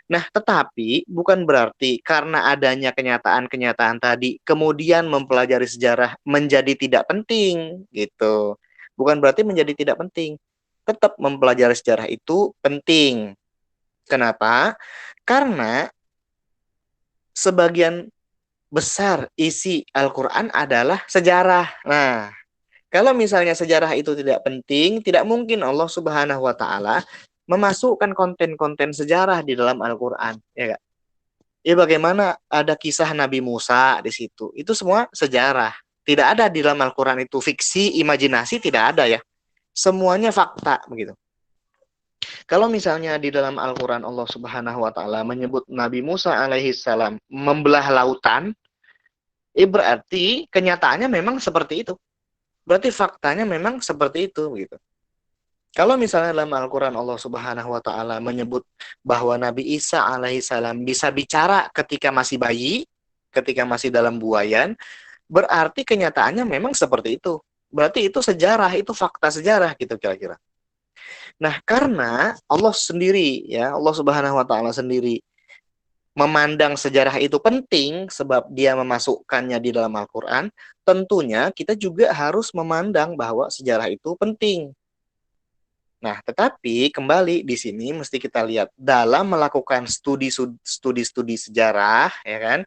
Nah, tetapi bukan berarti karena adanya kenyataan-kenyataan tadi kemudian mempelajari sejarah menjadi tidak penting, gitu. Bukan berarti menjadi tidak penting. Tetap mempelajari sejarah itu penting. Kenapa? Karena sebagian besar isi Al-Quran adalah sejarah. Nah, kalau misalnya sejarah itu tidak penting, tidak mungkin Allah Subhanahu wa Ta'ala memasukkan konten-konten sejarah di dalam Al-Quran. Ya, gak? Ya, bagaimana ada kisah Nabi Musa di situ? Itu semua sejarah. Tidak ada di dalam Al-Quran itu fiksi, imajinasi, tidak ada, ya. Semuanya fakta begitu. Kalau misalnya di dalam Al-Quran Allah Subhanahu wa Ta'ala menyebut Nabi Musa alaihi salam membelah lautan, berarti kenyataannya memang seperti itu. Berarti faktanya memang seperti itu gitu. Kalau misalnya dalam Al-Quran Allah Subhanahu wa Ta'ala menyebut bahwa Nabi Isa alaihi salam bisa bicara ketika masih bayi, ketika masih dalam buayan, berarti kenyataannya memang seperti itu. Berarti itu sejarah, itu fakta sejarah gitu kira-kira. Nah, karena Allah sendiri, ya, Allah Subhanahu wa Ta'ala sendiri memandang sejarah itu penting sebab dia memasukkannya di dalam Al-Quran, tentunya kita juga harus memandang bahwa sejarah itu penting. Nah, tetapi kembali di sini mesti kita lihat dalam melakukan studi sejarah, ya kan,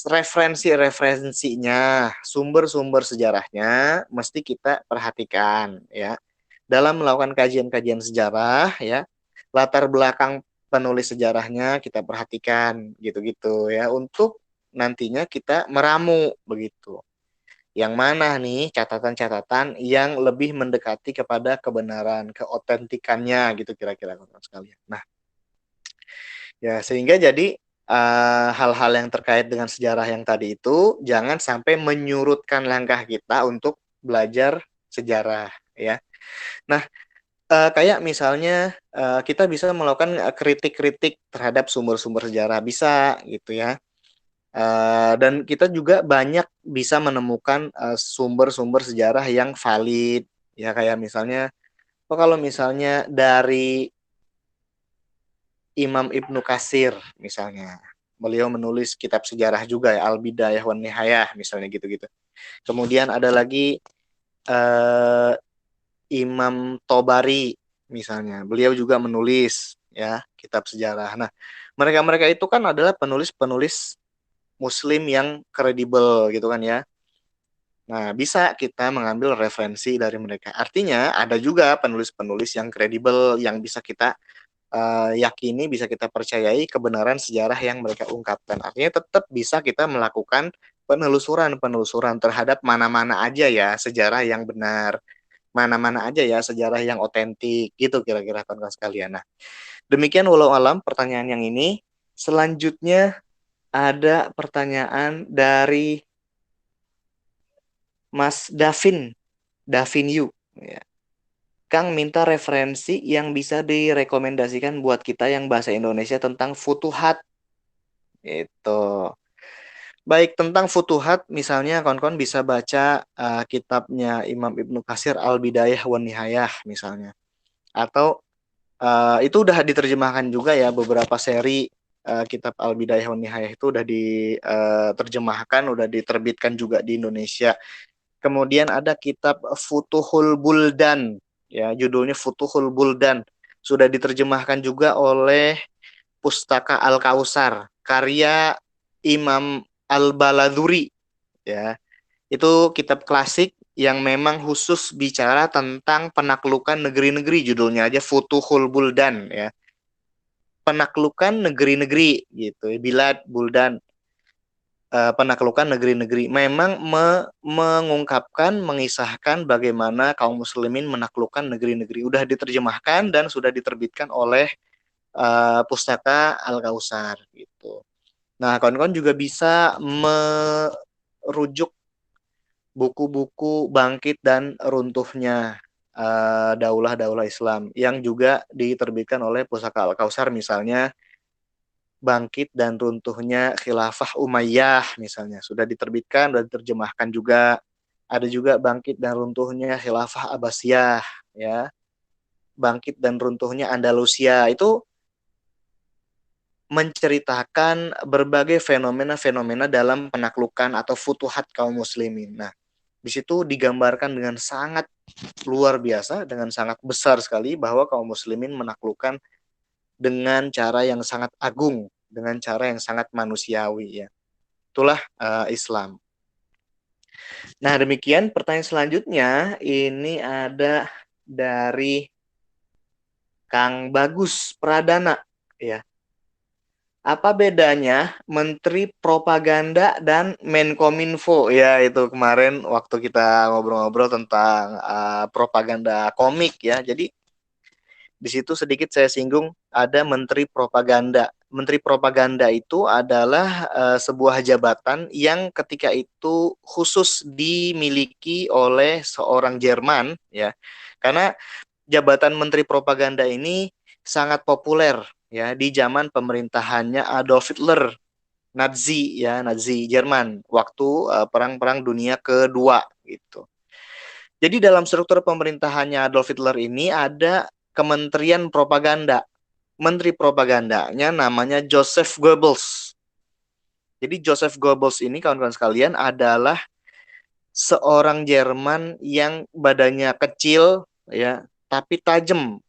referensi-referensinya, sumber-sumber sejarahnya mesti kita perhatikan, ya. Dalam melakukan kajian-kajian sejarah, ya, latar belakang penulis sejarahnya kita perhatikan gitu-gitu, ya, untuk nantinya kita meramu begitu. Yang mana nih catatan-catatan yang lebih mendekati kepada kebenaran, keotentikannya gitu kira-kira teman-teman sekalian. Nah, ya, sehingga jadi hal-hal yang terkait dengan sejarah yang tadi itu, jangan sampai menyurutkan langkah kita untuk belajar sejarah, ya. Nah, kayak misalnya kita bisa melakukan kritik-kritik terhadap sumber-sumber sejarah, bisa gitu ya. Dan kita juga banyak bisa menemukan sumber-sumber sejarah yang valid, ya, kayak misalnya, kalau misalnya dari Imam Ibnu Katsir misalnya, beliau menulis kitab sejarah juga ya, Al-Bidayah wan Nihayah misalnya gitu-gitu. Kemudian ada lagi eh, Imam Tobari misalnya, beliau juga menulis ya kitab sejarah. Nah, mereka-mereka itu kan adalah penulis-penulis Muslim yang kredibel gitu kan ya. Nah, bisa kita mengambil referensi dari mereka. Artinya ada juga penulis-penulis yang kredibel yang bisa kita yakini, bisa kita percayai kebenaran sejarah yang mereka ungkapkan. Artinya tetap bisa kita melakukan penelusuran terhadap mana-mana aja ya sejarah yang benar, mana-mana aja ya sejarah yang otentik, gitu kira-kira kawan-kawan sekalian. Nah, demikian walau alam pertanyaan yang ini. Selanjutnya ada pertanyaan dari Mas Davin Yu. Ya. Kang minta referensi yang bisa direkomendasikan buat kita yang bahasa Indonesia tentang futuhat. Itu. Baik, tentang futuhat, misalnya kawan-kawan bisa baca kitabnya Imam Ibnu Katsir Al-Bidayah wan Nihayah misalnya. Atau itu udah diterjemahkan juga ya, beberapa seri kitab Al-Bidayah wan Nihayah itu udah diterjemahkan, udah diterbitkan juga di Indonesia. Kemudian ada kitab Futuhul Buldan, ya, judulnya Futuhul Buldan. Sudah diterjemahkan juga oleh Pustaka Al-Kausar, karya Imam Al-Baladhuri, ya. Itu kitab klasik yang memang khusus bicara tentang penaklukan negeri-negeri, judulnya aja Futuhul Buldan, ya. Penaklukan negeri-negeri gitu, Bilad Buldan, penaklukan negeri-negeri, memang mengungkapkan, mengisahkan bagaimana kaum muslimin menaklukkan negeri-negeri. Udah diterjemahkan dan sudah diterbitkan oleh Pustaka Al-Kausar gitu. Nah, kawan-kawan juga bisa merujuk buku-buku Bangkit dan Runtuhnya Daulah-Daulah Islam yang juga diterbitkan oleh Pustaka Al-Kausar, misalnya Bangkit dan Runtuhnya Khilafah Umayyah misalnya, sudah diterbitkan dan diterjemahkan juga. Ada juga Bangkit dan Runtuhnya Khilafah Abbasiyah, ya. Bangkit dan Runtuhnya Andalusia, itu menceritakan berbagai fenomena-fenomena dalam penaklukan atau futuhat kaum muslimin. Nah, di situ digambarkan dengan sangat luar biasa, dengan sangat besar sekali bahwa kaum muslimin menaklukkan dengan cara yang sangat agung, dengan cara yang sangat manusiawi, ya. Itulah Islam. Nah, demikian pertanyaan selanjutnya ini ada dari Kang Bagus Pradana, ya. Apa bedanya Menteri Propaganda dan Menkominfo? Ya, itu kemarin waktu kita ngobrol-ngobrol tentang propaganda komik, ya. Jadi di situ sedikit saya singgung ada Menteri Propaganda. Menteri Propaganda itu adalah sebuah jabatan yang ketika itu khusus dimiliki oleh seorang Jerman, ya. Karena jabatan Menteri Propaganda ini sangat populer ya di zaman pemerintahannya Adolf Hitler, Nazi, ya, Nazi Jerman waktu perang-perang dunia kedua gitu. Jadi dalam struktur pemerintahannya Adolf Hitler ini ada Kementerian Propaganda. Menteri propagandanya namanya Joseph Goebbels. Jadi Joseph Goebbels ini kawan-kawan sekalian adalah seorang Jerman yang badannya kecil, ya, tapi tajam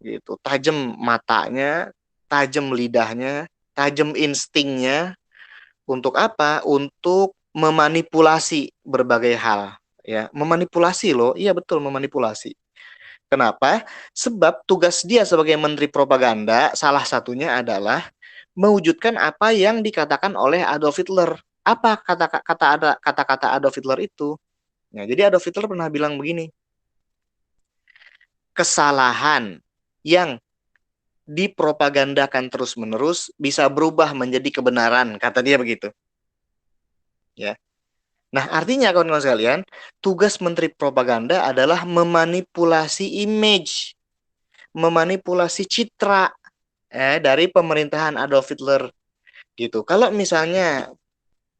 gitu. Tajam matanya, tajam lidahnya, tajam instingnya. Untuk apa? Untuk memanipulasi berbagai hal, ya. Memanipulasi loh. Iya betul, memanipulasi. Kenapa? Sebab tugas dia sebagai menteri propaganda salah satunya adalah mewujudkan apa yang dikatakan oleh Adolf Hitler. Apa kata-kata Adolf Hitler itu? Nah, jadi Adolf Hitler pernah bilang begini, kesalahan yang dipropagandakan terus-menerus bisa berubah menjadi kebenaran, kata dia begitu. Ya. Nah, artinya kawan-kawan sekalian, tugas menteri propaganda adalah memanipulasi image, memanipulasi citra dari pemerintahan Adolf Hitler gitu. Kalau misalnya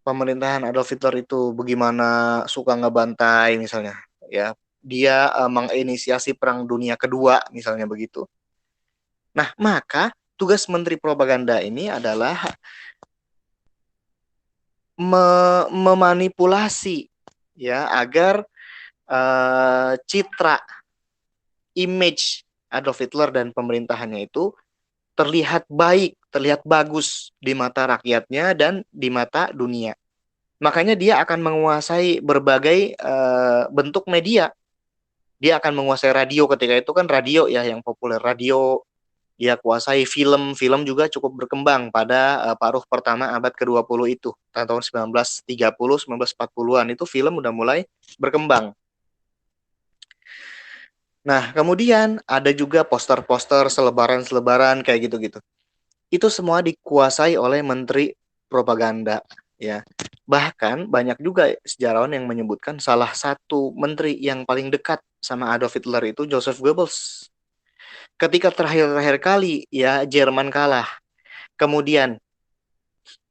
pemerintahan Adolf Hitler itu bagaimana suka ngebantai misalnya, ya, dia menginisiasi Perang Dunia Kedua misalnya begitu. Nah, maka tugas menteri propaganda ini adalah memanipulasi ya agar citra image Adolf Hitler dan pemerintahannya itu terlihat baik, terlihat bagus di mata rakyatnya dan di mata dunia. Makanya dia akan menguasai berbagai bentuk media. Dia akan menguasai radio ketika itu kan radio ya yang populer radio. Dia kuasai film, film juga cukup berkembang pada paruh pertama abad ke-20 itu. Tahun 1930, 1940-an itu film udah mulai berkembang. Nah, kemudian ada juga poster-poster, selebaran-selebaran kayak gitu-gitu. Itu semua dikuasai oleh menteri propaganda, ya. Bahkan banyak juga sejarawan yang menyebutkan salah satu menteri yang paling dekat sama Adolf Hitler itu Joseph Goebbels. Ketika terakhir-terakhir kali ya Jerman kalah, kemudian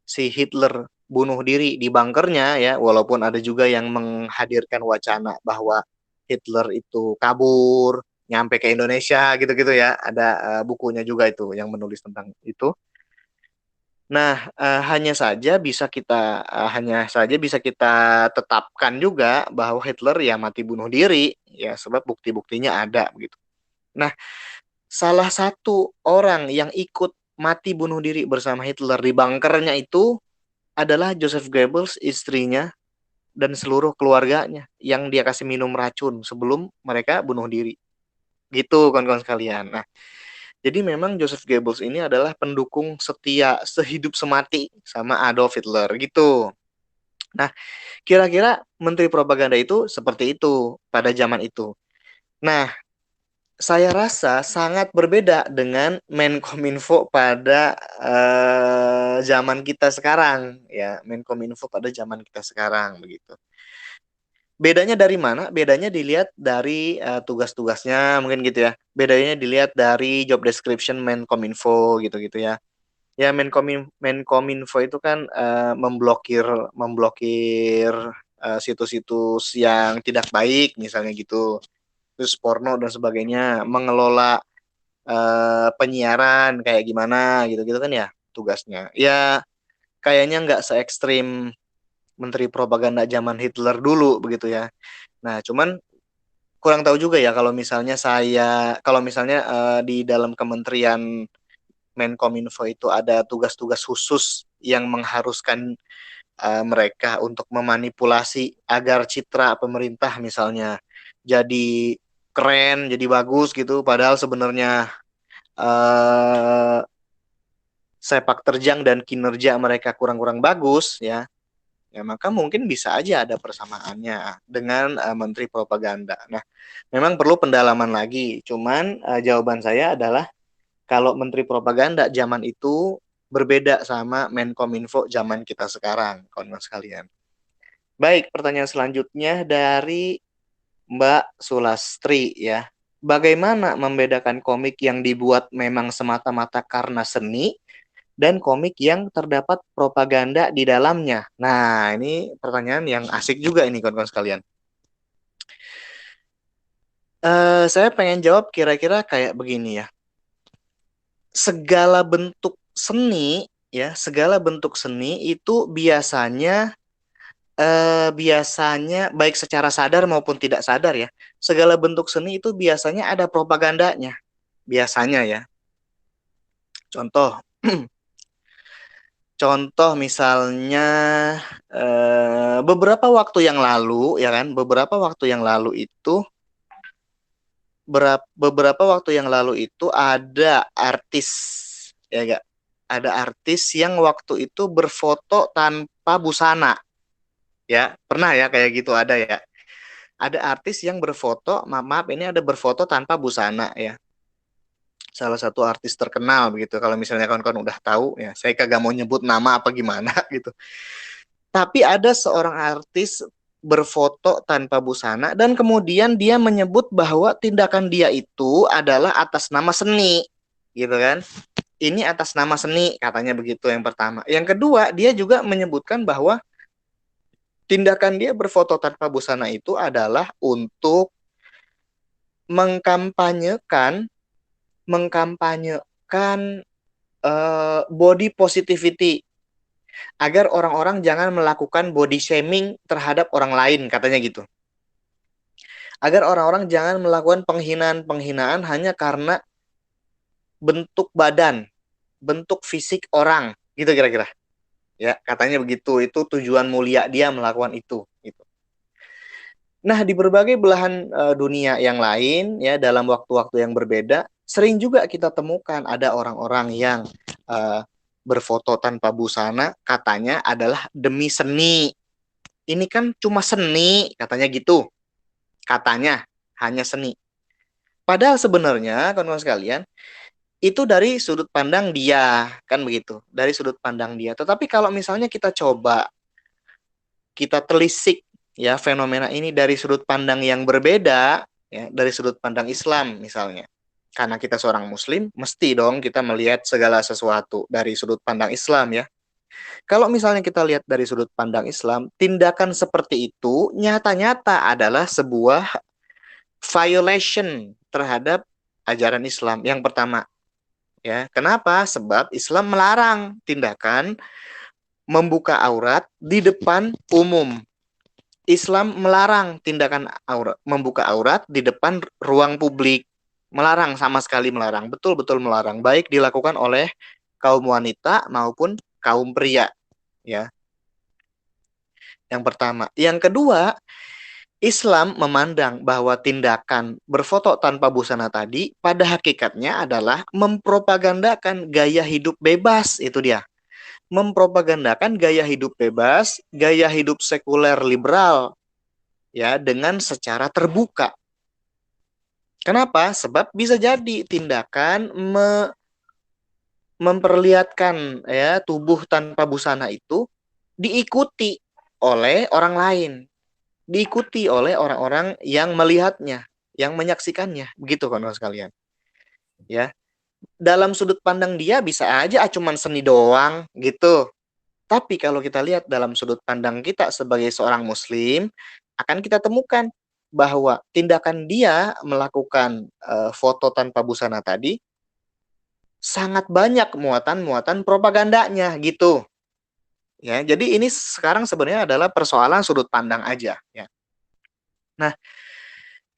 si Hitler bunuh diri di bunkernya ya, walaupun ada juga yang menghadirkan wacana bahwa Hitler itu kabur, nyampe ke Indonesia gitu-gitu ya. Ada bukunya juga itu yang menulis tentang itu. Nah, hanya saja bisa kita tetapkan juga bahwa Hitler ya mati bunuh diri ya sebab bukti-buktinya ada begitu. Nah, salah satu orang yang ikut mati bunuh diri bersama Hitler di bunkernya itu adalah Joseph Goebbels, istrinya, dan seluruh keluarganya yang dia kasih minum racun sebelum mereka bunuh diri. Gitu, kawan-kawan sekalian. Nah, jadi memang Joseph Goebbels ini adalah pendukung setia sehidup semati sama Adolf Hitler gitu. Nah, kira-kira menteri propaganda itu seperti itu pada zaman itu. Nah, saya rasa sangat berbeda dengan Menkominfo pada zaman kita sekarang ya, Menkominfo pada zaman kita sekarang begitu. Bedanya dari mana? Bedanya dilihat dari tugas-tugasnya mungkin gitu ya. Bedanya dilihat dari job description Menkominfo gitu-gitu ya. Ya Menkominfo itu kan memblokir memblokir situs-situs yang tidak baik misalnya gitu. Terus porno dan sebagainya, mengelola penyiaran kayak gimana gitu-gitu kan ya tugasnya. Ya kayaknya nggak se ekstrim menteri propaganda zaman Hitler dulu begitu ya. Nah, cuman kurang tahu juga ya kalau misalnya di dalam kementerian Menkominfo itu ada tugas-tugas khusus yang mengharuskan mereka untuk memanipulasi agar citra pemerintah misalnya jadi keren, jadi bagus gitu, padahal sebenarnya uh, sepak terjang dan kinerja mereka kurang-kurang bagus ya. Ya, maka mungkin bisa aja ada persamaannya dengan Menteri Propaganda. Nah, memang perlu pendalaman lagi. Cuman jawaban saya adalah kalau Menteri Propaganda zaman itu berbeda sama Menkominfo zaman kita sekarang, kawan-kawan sekalian. Baik, pertanyaan selanjutnya dari Mbak Sulastri ya. Bagaimana membedakan komik yang dibuat memang semata-mata karena seni dan komik yang terdapat propaganda di dalamnya? Nah, ini pertanyaan yang asik juga ini kawan-kawan sekalian. Saya pengen jawab kira-kira kayak begini ya. Segala bentuk seni segala bentuk seni itu biasanya baik secara sadar maupun tidak sadar ya. Segala bentuk seni itu biasanya ada propagandanya. Biasanya ya. Contoh Contoh misalnya beberapa waktu yang lalu ya kan, beberapa waktu yang lalu itu ada artis ya gak? Ada artis yang waktu itu berfoto tanpa busana. Ya, pernah ya kayak gitu ada ya. Ada artis yang berfoto, maaf ini ada berfoto tanpa busana ya. salah satu artis terkenal begitu. Kalau misalnya kawan-kawan udah tahu ya, saya kagak mau nyebut nama apa gimana gitu. Tapi ada seorang artis berfoto tanpa busana dan kemudian dia menyebut bahwa tindakan dia itu adalah atas nama seni, gitu kan? Ini atas nama seni, katanya begitu yang pertama. Yang kedua, dia juga menyebutkan bahwa tindakan dia berfoto tanpa busana itu adalah untuk mengkampanyekan mengkampanyekan body positivity agar orang-orang jangan melakukan body shaming terhadap orang lain, katanya gitu. Agar orang-orang jangan melakukan penghinaan-penghinaan hanya karena bentuk badan, bentuk fisik orang, gitu kira-kira. Ya, katanya begitu. Itu tujuan mulia dia melakukan itu, gitu. Nah, di berbagai belahan dunia yang lain ya dalam waktu-waktu yang berbeda, sering juga kita temukan ada orang-orang yang berfoto tanpa busana, katanya adalah demi seni. Ini kan cuma seni, katanya gitu. Katanya hanya seni. Padahal sebenarnya, kawan-kawan sekalian, itu dari sudut pandang dia, kan begitu. Dari sudut pandang dia. Tetapi kalau misalnya kita coba, kita telisik ya fenomena ini dari sudut pandang yang berbeda, ya, dari sudut pandang Islam misalnya. Karena kita seorang muslim, mesti dong kita melihat segala sesuatu dari sudut pandang Islam ya. Kalau misalnya kita lihat dari sudut pandang Islam, tindakan seperti itu nyata-nyata adalah sebuah violation terhadap ajaran Islam. Yang pertama, ya. Kenapa? Sebab Islam melarang tindakan membuka aurat di depan umum. Islam melarang tindakan membuka aurat di depan ruang publik. Melarang, sama sekali melarang. Betul-betul melarang. Baik dilakukan oleh kaum wanita maupun kaum pria. Ya, yang pertama. Yang kedua, Islam memandang bahwa tindakan berfoto tanpa busana tadi pada hakikatnya adalah mempropagandakan gaya hidup bebas. Itu dia. Mempropagandakan gaya hidup bebas, gaya hidup sekuler liberal, ya, dengan secara terbuka. Kenapa? Sebab bisa jadi tindakan memperlihatkan ya tubuh tanpa busana itu diikuti oleh orang lain, diikuti oleh orang-orang yang melihatnya, yang menyaksikannya, begitu kawan sekalian. Ya, dalam sudut pandang dia bisa aja cuman seni doang gitu. Tapi kalau kita lihat dalam sudut pandang kita sebagai seorang muslim, akan kita temukan bahwa tindakan dia melakukan foto tanpa busana tadi sangat banyak muatan-muatan propagandanya gitu. Ya, jadi ini sekarang sebenarnya adalah persoalan sudut pandang aja ya. Nah,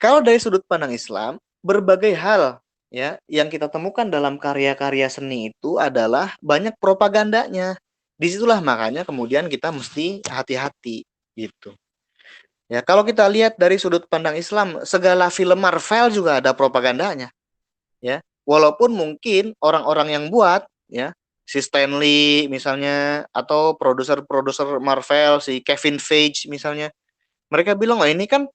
kalau dari sudut pandang Islam, berbagai hal ya yang kita temukan dalam karya-karya seni itu adalah banyak propagandanya. Disitulah makanya kemudian kita mesti hati-hati gitu. Ya, kalau kita lihat dari sudut pandang Islam, segala film Marvel juga ada propagandanya. Ya, walaupun mungkin orang-orang yang buat ya, si Stan Lee misalnya atau produser-produser Marvel si Kevin Feige misalnya, mereka bilang oh ini kan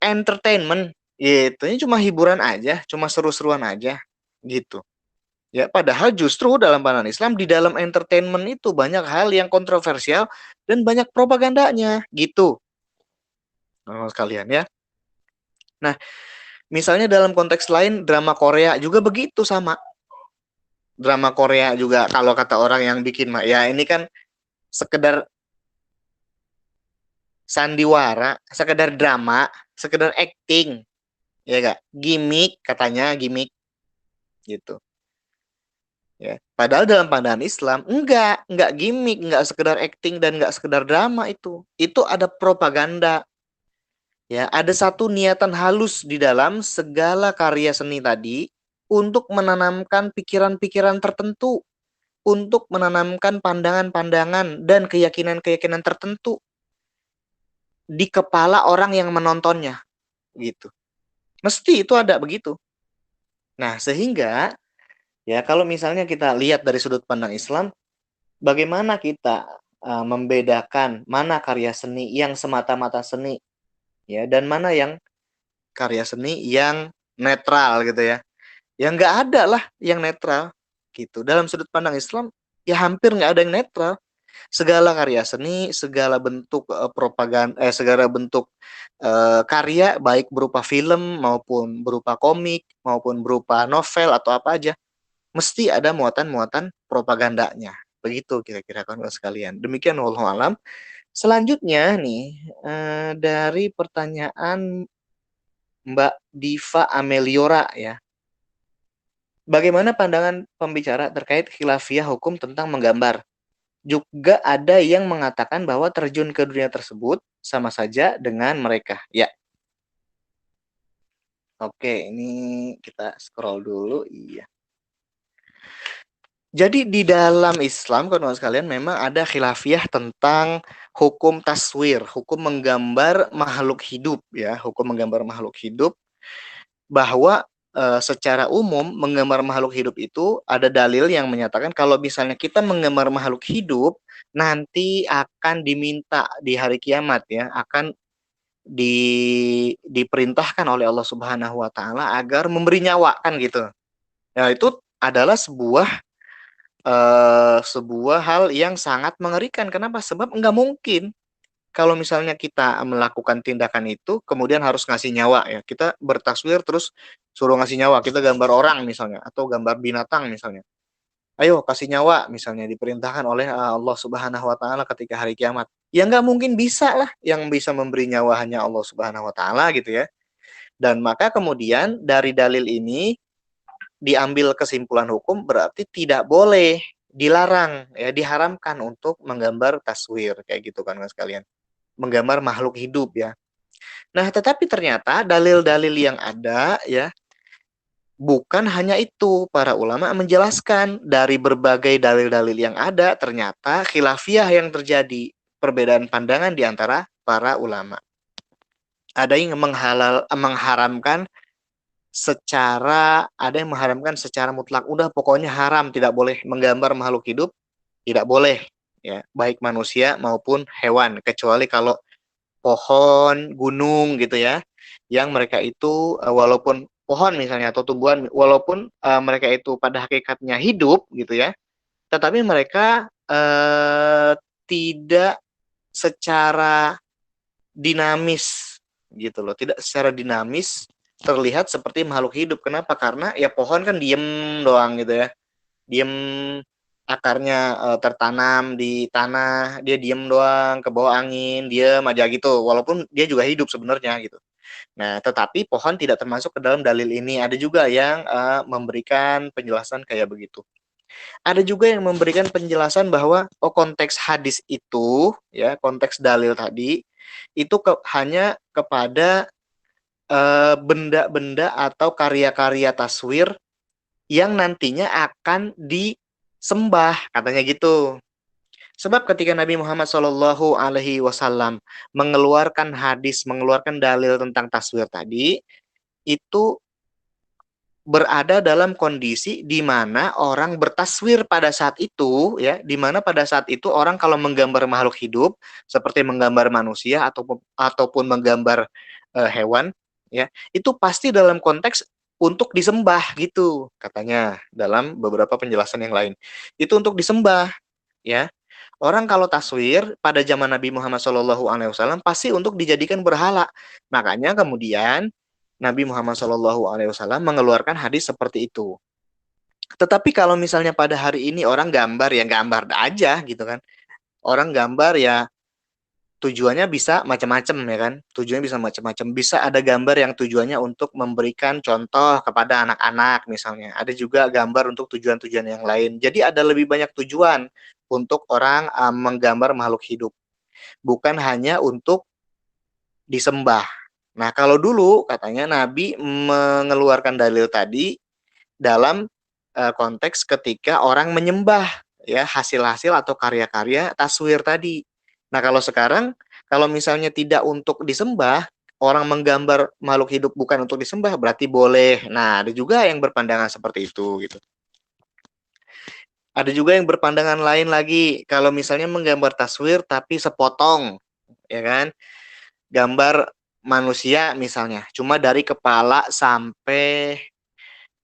entertainment gitu. Ini cuma hiburan aja, cuma seru-seruan aja gitu. Ya, padahal justru dalam pandangan Islam di dalam entertainment itu banyak hal yang kontroversial dan banyak propagandanya gitu. Sekalian ya. Nah, misalnya dalam konteks lain drama Korea juga begitu sama. Drama Korea juga kalau kata orang yang bikin ya ini kan sekedar sandiwara, sekedar drama, sekedar acting. Ya enggak? Gimmick katanya, gimmick gitu. Ya. Padahal dalam pandangan Islam enggak gimmick, enggak sekedar acting dan enggak sekedar drama itu. Itu ada propaganda. Ya, ada satu niatan halus di dalam segala karya seni tadi untuk menanamkan pikiran-pikiran tertentu, untuk menanamkan pandangan-pandangan dan keyakinan-keyakinan tertentu di kepala orang yang menontonnya, gitu. Mesti itu ada begitu. Nah, sehingga ya kalau misalnya kita lihat dari sudut pandang Islam, bagaimana kita membedakan mana karya seni yang semata-mata seni ya dan mana yang karya seni yang netral gitu ya. Ya nggak ada lah yang netral gitu. Dalam sudut pandang Islam ya hampir nggak ada yang netral. Segala karya seni, segala bentuk propaganda, segala bentuk karya baik berupa film maupun berupa komik maupun berupa novel atau apa aja, mesti ada muatan-muatan propagandanya. Begitu kira-kira kawan sekalian. Demikian wallahu alam. Selanjutnya nih dari pertanyaan Mbak Diva Ameliora ya. Bagaimana pandangan pembicara terkait khilafiyah hukum tentang menggambar? Juga ada yang mengatakan bahwa terjun ke dunia tersebut sama saja dengan mereka. Ya, oke, ini kita scroll dulu. Iya. Jadi di dalam Islam, kawan-kawan sekalian, memang ada khilafiyah tentang hukum taswir, hukum menggambar makhluk hidup, ya, hukum menggambar makhluk hidup, bahwa secara umum menggambar makhluk hidup itu ada dalil yang menyatakan kalau misalnya kita menggambar makhluk hidup nanti akan diminta di hari kiamat ya, akan diperintahkan oleh Allah Subhanahu wa taala agar memberi nyawa kan gitu. Nah, itu adalah sebuah hal yang sangat mengerikan. Kenapa? Sebab nggak mungkin kalau misalnya kita melakukan tindakan itu, kemudian harus ngasih nyawa ya. Kita bertaswir terus suruh ngasih nyawa. Kita gambar orang misalnya, atau gambar binatang misalnya. Ayo kasih nyawa misalnya diperintahkan oleh Allah Subhanahu Wa Taala ketika hari kiamat. Ya nggak mungkin bisa lah yang bisa memberi nyawa hanya Allah Subhanahu Wa Taala gitu ya. Dan maka kemudian dari dalil ini diambil kesimpulan hukum berarti tidak boleh, dilarang ya, diharamkan untuk menggambar taswir kayak gitu kan mas kalian, menggambar makhluk hidup ya. Nah, tetapi ternyata dalil-dalil yang ada ya bukan hanya itu. Para ulama menjelaskan dari berbagai dalil-dalil yang ada ternyata khilafiyah yang terjadi, perbedaan pandangan di antara para ulama. Ada yang mengharamkan secara, ada yang mengharamkan secara mutlak. Udah pokoknya haram, tidak boleh menggambar makhluk hidup, tidak boleh ya, baik manusia maupun hewan, kecuali kalau pohon, gunung gitu ya, yang mereka itu walaupun pohon misalnya atau tumbuhan, walaupun mereka itu pada hakikatnya hidup gitu ya, tetapi mereka tidak secara dinamis gitu loh, tidak secara dinamis terlihat seperti makhluk hidup. Kenapa? Karena ya pohon kan diem doang gitu ya, diem, akarnya tertanam di tanah, dia diem doang, ke bawah angin, diem aja gitu, walaupun dia juga hidup sebenarnya gitu. Nah, tetapi pohon tidak termasuk ke dalam dalil ini. Ada juga yang memberikan penjelasan kayak begitu. Ada juga yang memberikan penjelasan bahwa oh konteks hadis itu ya, konteks dalil tadi itu hanya kepada benda-benda atau karya-karya taswir yang nantinya akan disembah, katanya gitu. Sebab ketika Nabi Muhammad Shallallahu Alaihi Wasallam mengeluarkan hadis, mengeluarkan dalil tentang taswir tadi, itu berada dalam kondisi di mana orang bertaswir pada saat itu, ya, di mana pada saat itu orang kalau menggambar makhluk hidup seperti menggambar manusia ataupun menggambar hewan, ya, itu pasti dalam konteks untuk disembah gitu, katanya dalam beberapa penjelasan yang lain. Itu untuk disembah, ya. Orang kalau taswir pada zaman Nabi Muhammad SAW pasti untuk dijadikan berhala. Makanya kemudian Nabi Muhammad SAW mengeluarkan hadis seperti itu. Tetapi kalau misalnya pada hari ini orang gambar ya gambar aja gitu kan. Orang gambar ya tujuannya bisa macam-macam ya kan. Tujuannya bisa macam-macam. Bisa ada gambar yang tujuannya untuk memberikan contoh kepada anak-anak misalnya. Ada juga gambar untuk tujuan-tujuan yang lain. Jadi ada lebih banyak tujuan untuk orang menggambar makhluk hidup. Bukan hanya untuk disembah. Nah, kalau dulu katanya Nabi mengeluarkan dalil tadi dalam konteks ketika orang menyembah ya hasil-hasil atau karya-karya taswir tadi. Nah, kalau sekarang kalau misalnya tidak untuk disembah, orang menggambar makhluk hidup bukan untuk disembah berarti boleh. Nah, ada juga yang berpandangan seperti itu gitu. Ada juga yang berpandangan lain lagi, kalau misalnya menggambar taswir tapi sepotong, ya kan? Gambar manusia misalnya, cuma dari kepala sampai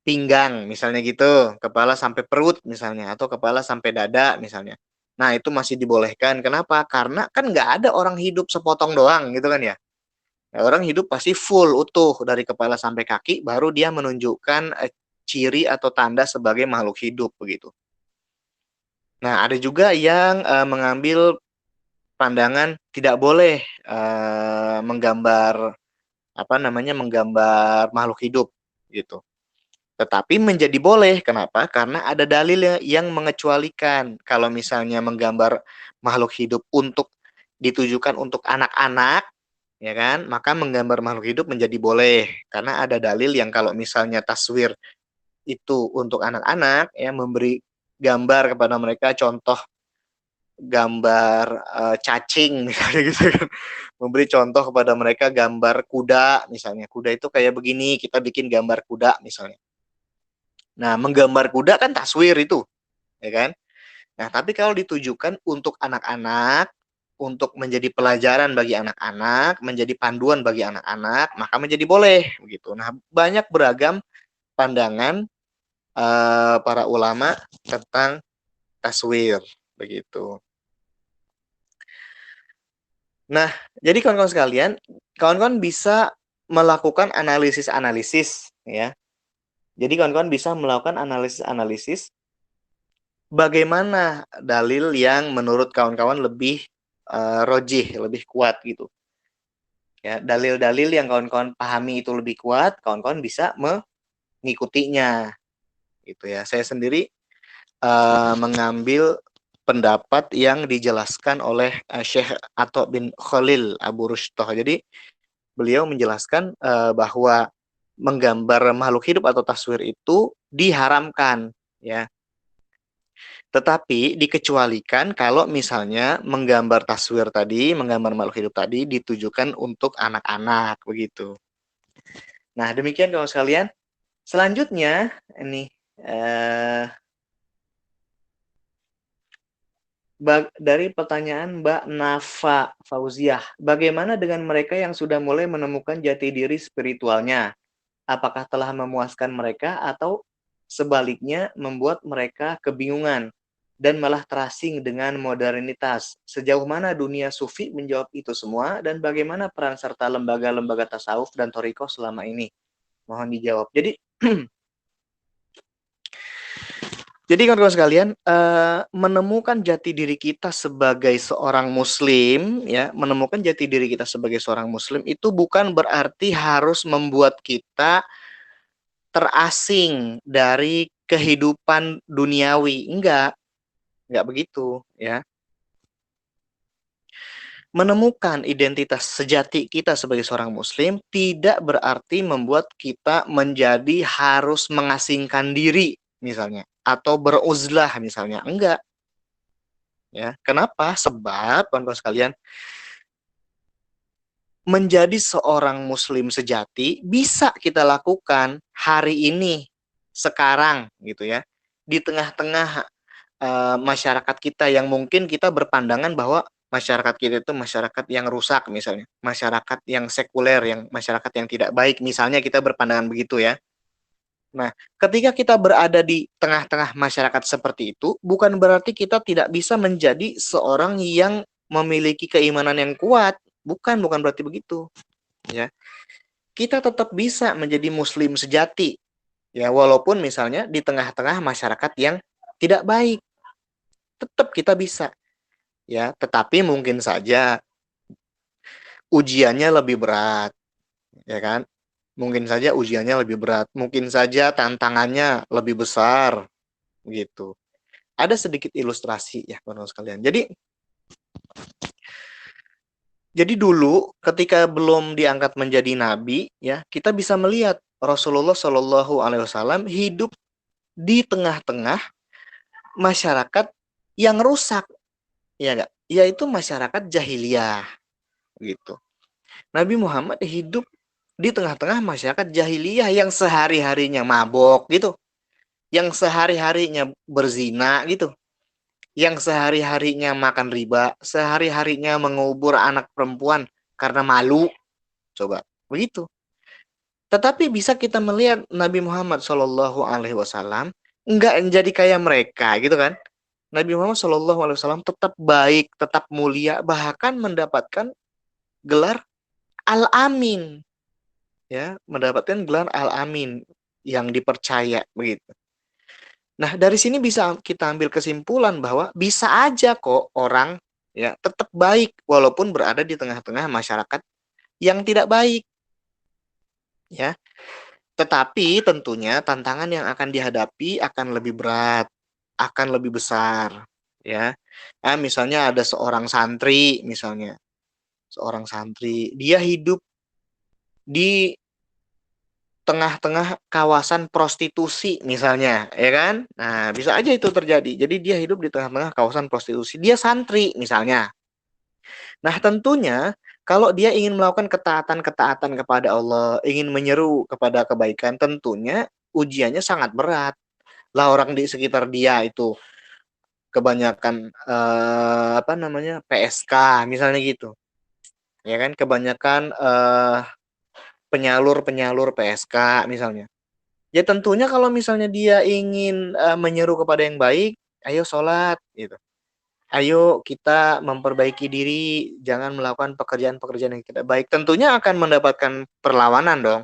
pinggang misalnya gitu, kepala sampai perut misalnya, atau kepala sampai dada misalnya. Nah, itu masih dibolehkan. Kenapa? Karena kan nggak ada orang hidup sepotong doang gitu kan ya. Ya, orang hidup pasti full utuh dari kepala sampai kaki, baru dia menunjukkan ciri atau tanda sebagai makhluk hidup begitu. Nah, ada juga yang mengambil pandangan tidak boleh menggambar menggambar makhluk hidup gitu. Tetapi menjadi boleh. Kenapa? Karena ada dalil yang mengecualikan. Kalau misalnya menggambar makhluk hidup untuk ditujukan untuk anak-anak, ya kan? Maka menggambar makhluk hidup menjadi boleh. Karena ada dalil yang kalau misalnya taswir itu untuk anak-anak, ya memberi gambar kepada mereka, contoh gambar cacing misalnya gitu kan. Memberi contoh kepada mereka gambar kuda misalnya. Kuda itu kayak begini, kita bikin gambar kuda misalnya. Nah, menggambar kuda kan taswir itu, ya kan? Nah, tapi kalau ditujukan untuk anak-anak, untuk menjadi pelajaran bagi anak-anak, menjadi panduan bagi anak-anak, maka menjadi boleh begitu. Nah, banyak beragam pandangan para ulama tentang taswir begitu. Nah, jadi kawan-kawan sekalian, kawan-kawan bisa melakukan analisis-analisis ya. Jadi kawan-kawan bisa melakukan analisis-analisis bagaimana dalil yang menurut kawan-kawan lebih rojih, lebih kuat gitu. Ya, dalil-dalil yang kawan-kawan pahami itu lebih kuat, kawan-kawan bisa mengikutinya. Gitu ya. Saya sendiri mengambil pendapat yang dijelaskan oleh Syekh Atta bin Khalil Abu Rushtah. Jadi beliau menjelaskan bahwa menggambar makhluk hidup atau taswir itu diharamkan ya. Tetapi dikecualikan kalau misalnya menggambar taswir tadi, menggambar makhluk hidup tadi ditujukan untuk anak-anak begitu. Nah, demikian kawan sekalian. Selanjutnya ini dari pertanyaan Mbak Nafa Fauziah, bagaimana dengan mereka yang sudah mulai menemukan jati diri spiritualnya? Apakah telah memuaskan mereka atau sebaliknya membuat mereka kebingungan dan malah terasing dengan modernitas? Sejauh mana dunia sufi menjawab itu semua dan bagaimana peran serta lembaga-lembaga tasawuf dan thariqah selama ini? Mohon dijawab. Jadi kawan-kawan sekalian, menemukan jati diri kita sebagai seorang muslim, ya, menemukan jati diri kita sebagai seorang muslim itu bukan berarti harus membuat kita terasing dari kehidupan duniawi. Enggak begitu, ya. Menemukan identitas sejati kita sebagai seorang muslim tidak berarti membuat kita menjadi harus mengasingkan diri, misalnya, atau beruzlah misalnya. Enggak. Ya, kenapa? Sebab kawan-kawan sekalian, menjadi seorang muslim sejati bisa kita lakukan hari ini, sekarang gitu ya. Di tengah-tengah masyarakat kita yang mungkin kita berpandangan bahwa masyarakat kita itu masyarakat yang rusak misalnya, masyarakat yang sekuler, yang masyarakat yang tidak baik misalnya, kita berpandangan begitu ya. Nah, ketika kita berada di tengah-tengah masyarakat seperti itu, bukan berarti kita tidak bisa menjadi seorang yang memiliki keimanan yang kuat. Bukan berarti begitu. Ya, kita tetap bisa menjadi muslim sejati. Ya, walaupun misalnya di tengah-tengah masyarakat yang tidak baik, tetap kita bisa. Ya, tetapi mungkin saja ujiannya lebih berat, ya kan? Mungkin saja ujiannya lebih berat, mungkin saja tantangannya lebih besar, gitu. Ada sedikit ilustrasi ya, teman-teman sekalian. Jadi dulu ketika belum diangkat menjadi nabi, ya kita bisa melihat Rasulullah Shallallahu Alaihi Wasallam hidup di tengah-tengah masyarakat yang rusak, ya enggak? Yaitu masyarakat jahiliyah, gitu. Nabi Muhammad hidup di tengah-tengah masyarakat jahiliyah yang sehari-harinya mabok, gitu, yang sehari-harinya berzina, gitu, yang sehari-harinya makan riba, sehari-harinya mengubur anak perempuan karena malu, coba begitu. Tetapi bisa kita melihat Nabi Muhammad Shallallahu Alaihi Wasallam enggak jadi kayak mereka gitu kan. Nabi Muhammad Shallallahu Alaihi Wasallam tetap baik, tetap mulia, bahkan mendapatkan gelar Al-Amin, ya, mendapatkan gelar Al-Amin yang dipercaya begitu. Nah, dari sini bisa kita ambil kesimpulan bahwa bisa aja kok orang ya tetap baik walaupun berada di tengah-tengah masyarakat yang tidak baik, ya. Tetapi tentunya tantangan yang akan dihadapi akan lebih berat, akan lebih besar, ya. Nah, misalnya ada seorang santri, misalnya seorang santri, dia hidup di tengah-tengah kawasan prostitusi misalnya, ya kan? Nah, bisa aja itu terjadi. Jadi dia hidup di tengah-tengah kawasan prostitusi. Dia santri misalnya. Nah, tentunya kalau dia ingin melakukan ketaatan-ketaatan kepada Allah, ingin menyeru kepada kebaikan, tentunya ujiannya sangat berat. Lah orang di sekitar dia itu kebanyakan apa namanya? PSK misalnya gitu. Ya kan, kebanyakan penyalur-penyalur PSK misalnya. Ya tentunya kalau misalnya dia ingin menyeru kepada yang baik, ayo sholat gitu. Ayo kita memperbaiki diri, jangan melakukan pekerjaan-pekerjaan yang tidak baik. Tentunya akan mendapatkan perlawanan dong,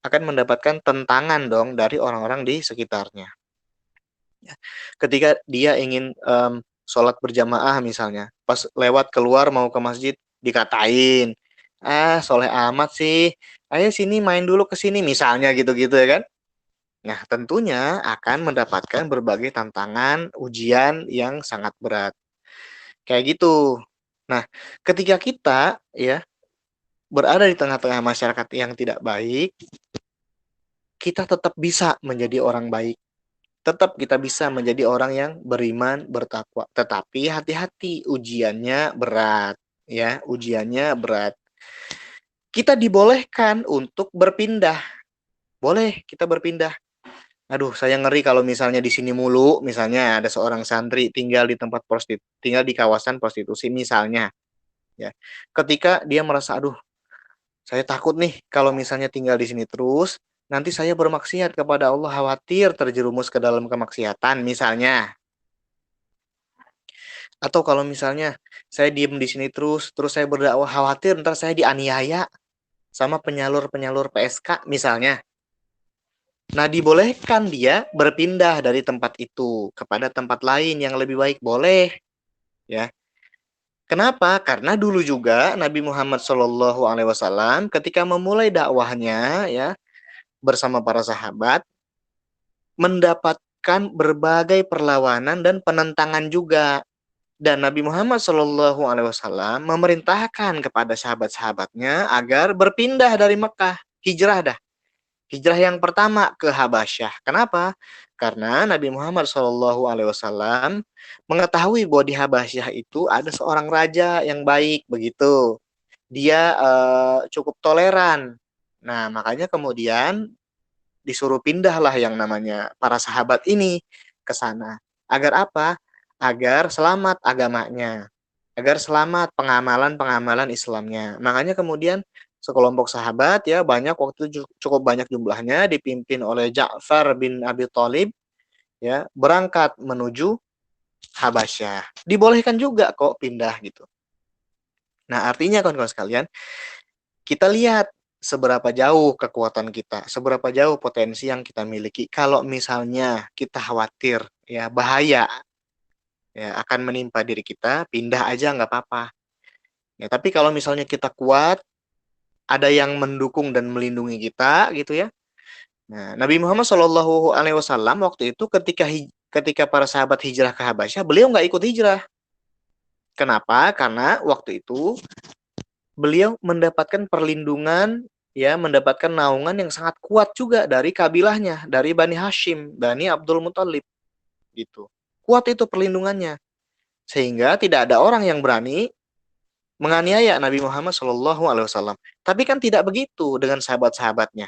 akan mendapatkan tentangan dong dari orang-orang di sekitarnya. Ya. Ketika dia ingin sholat berjamaah misalnya, pas lewat keluar mau ke masjid dikatain, soleh amat sih, ayo sini main dulu ke sini misalnya gitu-gitu ya kan. Nah, tentunya akan mendapatkan berbagai tantangan, ujian yang sangat berat. Kayak gitu. Nah, ketika kita ya berada di tengah-tengah masyarakat yang tidak baik, kita tetap bisa menjadi orang baik. Tetap kita bisa menjadi orang yang beriman, bertakwa. Tetapi hati-hati, ujiannya berat, ya, ujiannya berat. Kita dibolehkan untuk berpindah. Boleh kita berpindah. Aduh, saya ngeri kalau misalnya di sini mulu, misalnya ada seorang santri tinggal di tempat tinggal di kawasan prostitusi misalnya, ya. Ketika dia merasa, aduh, saya takut nih kalau misalnya tinggal di sini terus, nanti saya bermaksiat kepada Allah, khawatir terjerumus ke dalam kemaksiatan misalnya. Atau kalau misalnya saya diem di sini terus saya berdakwah, khawatir ntar saya dianiaya sama penyalur-penyalur PSK misalnya. Nah, dibolehkan dia berpindah dari tempat itu kepada tempat lain yang lebih baik, boleh, ya. Kenapa? Karena dulu juga Nabi Muhammad SAW ketika memulai dakwahnya, ya, bersama para sahabat, mendapatkan berbagai perlawanan dan penentangan juga. Dan Nabi Muhammad SAW memerintahkan kepada sahabat-sahabatnya agar berpindah dari Mekah, hijrah dah. Hijrah yang pertama ke Habasyah. Kenapa? Karena Nabi Muhammad SAW mengetahui bahwa di Habasyah itu ada seorang raja yang baik begitu. Dia cukup toleran. Nah, makanya kemudian disuruh pindahlah yang namanya para sahabat ini ke sana. Agar apa? Agar selamat agamanya. Agar selamat pengamalan-pengamalan Islamnya. Makanya kemudian sekelompok sahabat ya banyak waktu itu cukup banyak jumlahnya dipimpin oleh Ja'far bin Abi Thalib ya berangkat menuju Habasyah. Dibolehkan juga kok pindah gitu. Nah, artinya kawan-kawan sekalian, kita lihat seberapa jauh kekuatan kita, seberapa jauh potensi yang kita miliki. Kalau misalnya kita khawatir ya bahaya ya akan menimpa diri kita, pindah aja nggak apa-apa. Ya, tapi kalau misalnya kita kuat, ada yang mendukung dan melindungi kita gitu ya. Nah, Nabi Muhammad SAW waktu itu ketika para sahabat hijrah ke Habasyah, beliau nggak ikut hijrah. Kenapa? Karena waktu itu beliau mendapatkan perlindungan, ya, mendapatkan naungan yang sangat kuat juga dari kabilahnya, dari Bani Hashim, Bani Abdul Muthalib, gitu. Kuat itu perlindungannya, sehingga tidak ada orang yang berani menganiaya Nabi Muhammad SAW. Tapi kan tidak begitu dengan sahabat-sahabatnya.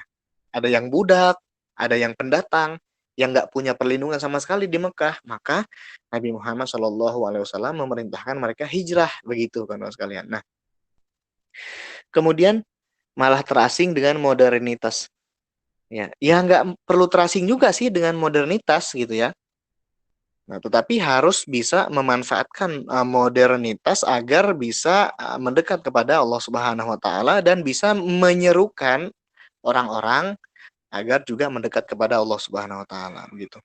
Ada yang budak, ada yang pendatang, yang nggak punya perlindungan sama sekali di Mekah. Maka Nabi Muhammad SAW memerintahkan mereka hijrah, begitu kan sekalian. Nah, kemudian malah terasing dengan modernitas Ya nggak perlu terasing juga sih dengan modernitas gitu ya. Nah, tetapi harus bisa memanfaatkan modernitas agar bisa mendekat kepada Allah Subhanahu wa taala dan bisa menyerukan orang-orang agar juga mendekat kepada Allah Subhanahu wa taala begitu.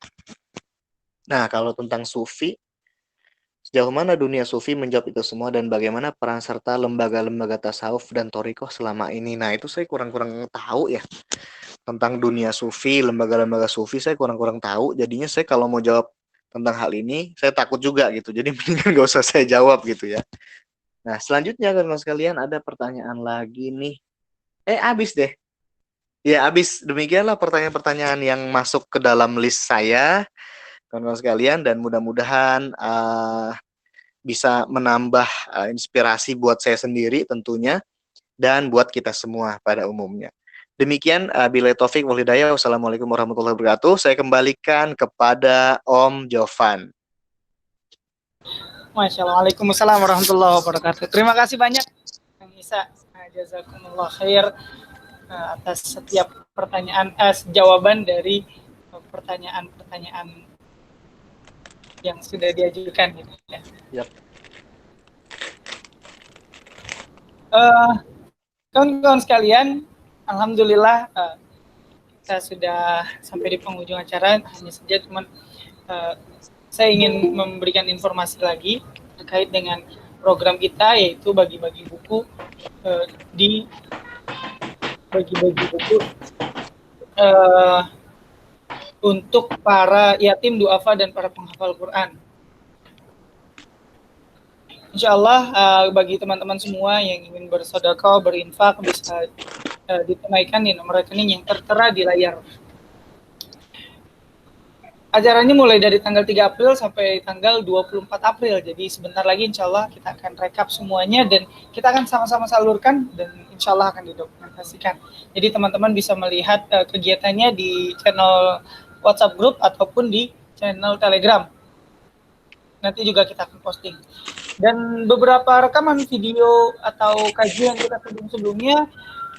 Nah, kalau tentang sufi, sejauh mana dunia sufi menjawab itu semua dan bagaimana peran serta lembaga-lembaga tasawuf dan thariqah selama ini. Nah, itu saya kurang-kurang tahu ya tentang dunia sufi, lembaga-lembaga sufi saya kurang-kurang tahu. Jadinya saya kalau mau jawab tentang hal ini, saya takut juga gitu. Jadi mendingan gak usah saya jawab gitu ya. Nah, selanjutnya kan sekalian ada pertanyaan lagi nih. Abis deh. Ya, abis. Demikianlah pertanyaan-pertanyaan yang masuk ke dalam list saya, kawan-kawan sekalian, dan mudah-mudahan bisa menambah inspirasi buat saya sendiri tentunya, dan buat kita semua pada umumnya. Demikian, billahi taufik wal hidayah. Wassalamualaikum warahmatullahi wabarakatuh. Saya kembalikan kepada Om Jovan. Masya Allah. Waalaikumsalam warahmatullahi wabarakatuh. Terima kasih banyak Kang Isa. Jazakumullah khair atas setiap pertanyaan, jawaban dari pertanyaan-pertanyaan yang sudah diajukan gitu ya. Yep. Kawan-kawan sekalian, alhamdulillah kita sudah sampai di penghujung acara. Hanya saja teman saya ingin memberikan informasi lagi terkait dengan program kita, yaitu bagi-bagi buku untuk para yatim duafa dan para penghafal Quran. Insya Allah bagi teman-teman semua yang ingin bersedekah, berinfak, bisa ditunaikan di nomor rekening yang tertera di layar. Ajarannya mulai dari tanggal 3 April sampai tanggal 24 April. Jadi sebentar lagi insya Allah kita akan rekap semuanya dan kita akan sama-sama salurkan dan insya Allah akan didokumentasikan. Jadi teman-teman bisa melihat kegiatannya di channel WhatsApp group ataupun di channel Telegram. Nanti juga kita akan posting. Dan beberapa rekaman video atau kajian kita sebelumnya,